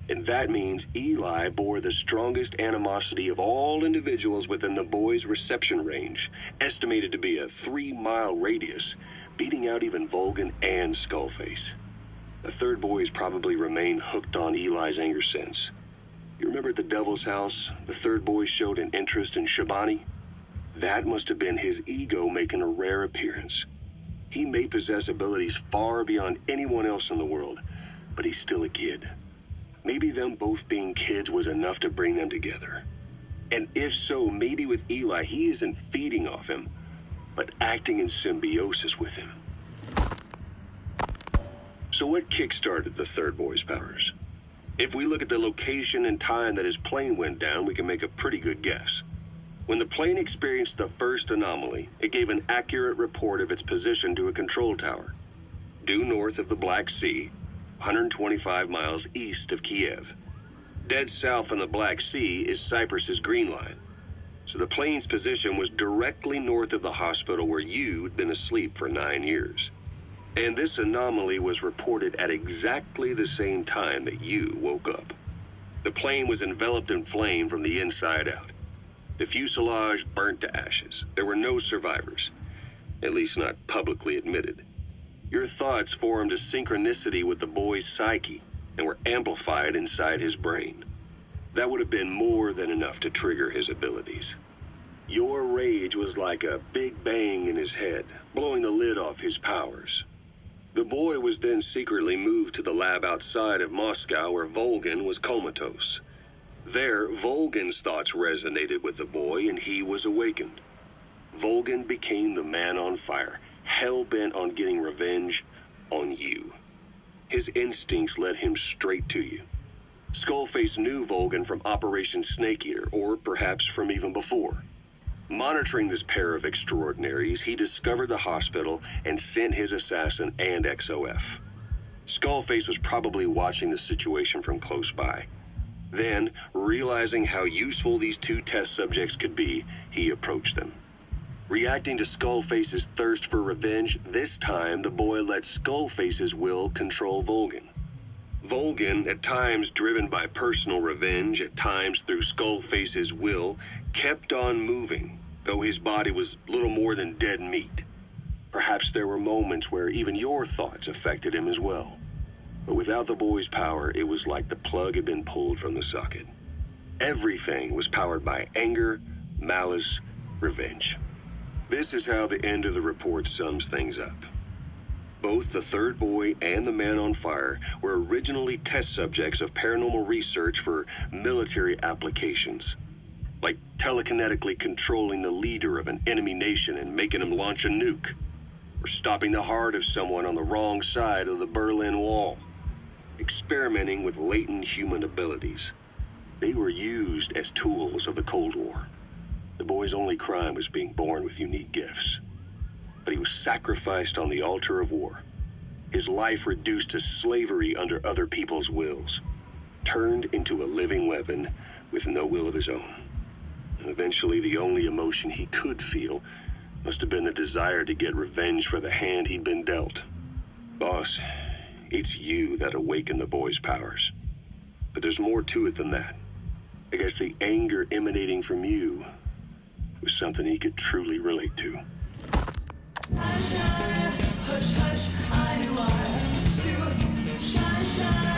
And that means Eli bore the strongest animosity of all individuals within the boy's reception range, estimated to be a 3-mile radius, beating out even Volgan and Skullface. The third boy has probably remained hooked on Eli's anger since. You remember at the Devil's House, the third boy showed an interest in Shabani? That must have been his ego making a rare appearance. He may possess abilities far beyond anyone else in the world, but he's still a kid. Maybe them both being kids was enough to bring them together. And if so, maybe with Eli, he isn't feeding off him, but acting in symbiosis with him. So what kick-started the third boy's powers? If we look at the location and time that his plane went down, we can make a pretty good guess. When the plane experienced the first anomaly, it gave an accurate report of its position to a control tower, due north of the Black Sea, 125 miles east of Kiev. Dead south on the Black Sea is Cyprus's Green Line, so the plane's position was directly north of the hospital where you'd been asleep for 9 years. And this anomaly was reported at exactly the same time that you woke up. The plane was enveloped in flame from the inside out. The fuselage burnt to ashes. There were no survivors, at least not publicly admitted. Your thoughts formed a synchronicity with the boy's psyche and were amplified inside his brain. That would have been more than enough to trigger his abilities. Your rage was like a big bang in his head, blowing the lid off his powers. The boy was then secretly moved to the lab outside of Moscow where Volgin was comatose. There, Volgin's thoughts resonated with the boy and he was awakened. Volgin became the man on fire, hell-bent on getting revenge on you. His instincts led him straight to you. Skullface knew Volgin from Operation Snake Eater, or perhaps from even before. Monitoring this pair of extraordinaries, he discovered the hospital and sent his assassin and XOF. Skullface was probably watching the situation from close by. Then, realizing how useful these two test subjects could be, he approached them. Reacting to Skullface's thirst for revenge, this time the boy let Skullface's will control Volgin. Volgin, at times driven by personal revenge, at times through Skullface's will, kept on moving, though his body was little more than dead meat. Perhaps there were moments where even your thoughts affected him as well. But without the boy's power, it was like the plug had been pulled from the socket. Everything was powered by anger, malice, revenge. This is how the end of the report sums things up. Both the third boy and the man on fire were originally test subjects of paranormal research for military applications, like telekinetically controlling the leader of an enemy nation and making him launch a nuke, or stopping the heart of someone on the wrong side of the Berlin Wall, experimenting with latent human abilities. They were used as tools of the Cold War. The boy's only crime was being born with unique gifts. But he was sacrificed on the altar of war. His life reduced to slavery under other people's wills. Turned into a living weapon with no will of his own. And eventually the only emotion he could feel must have been the desire to get revenge for the hand he'd been dealt. Boss, it's you that awakened the boy's powers. But there's more to it than that. I guess the anger emanating from you was something he could truly relate to. Hush, hush, I knew I to shine, shine.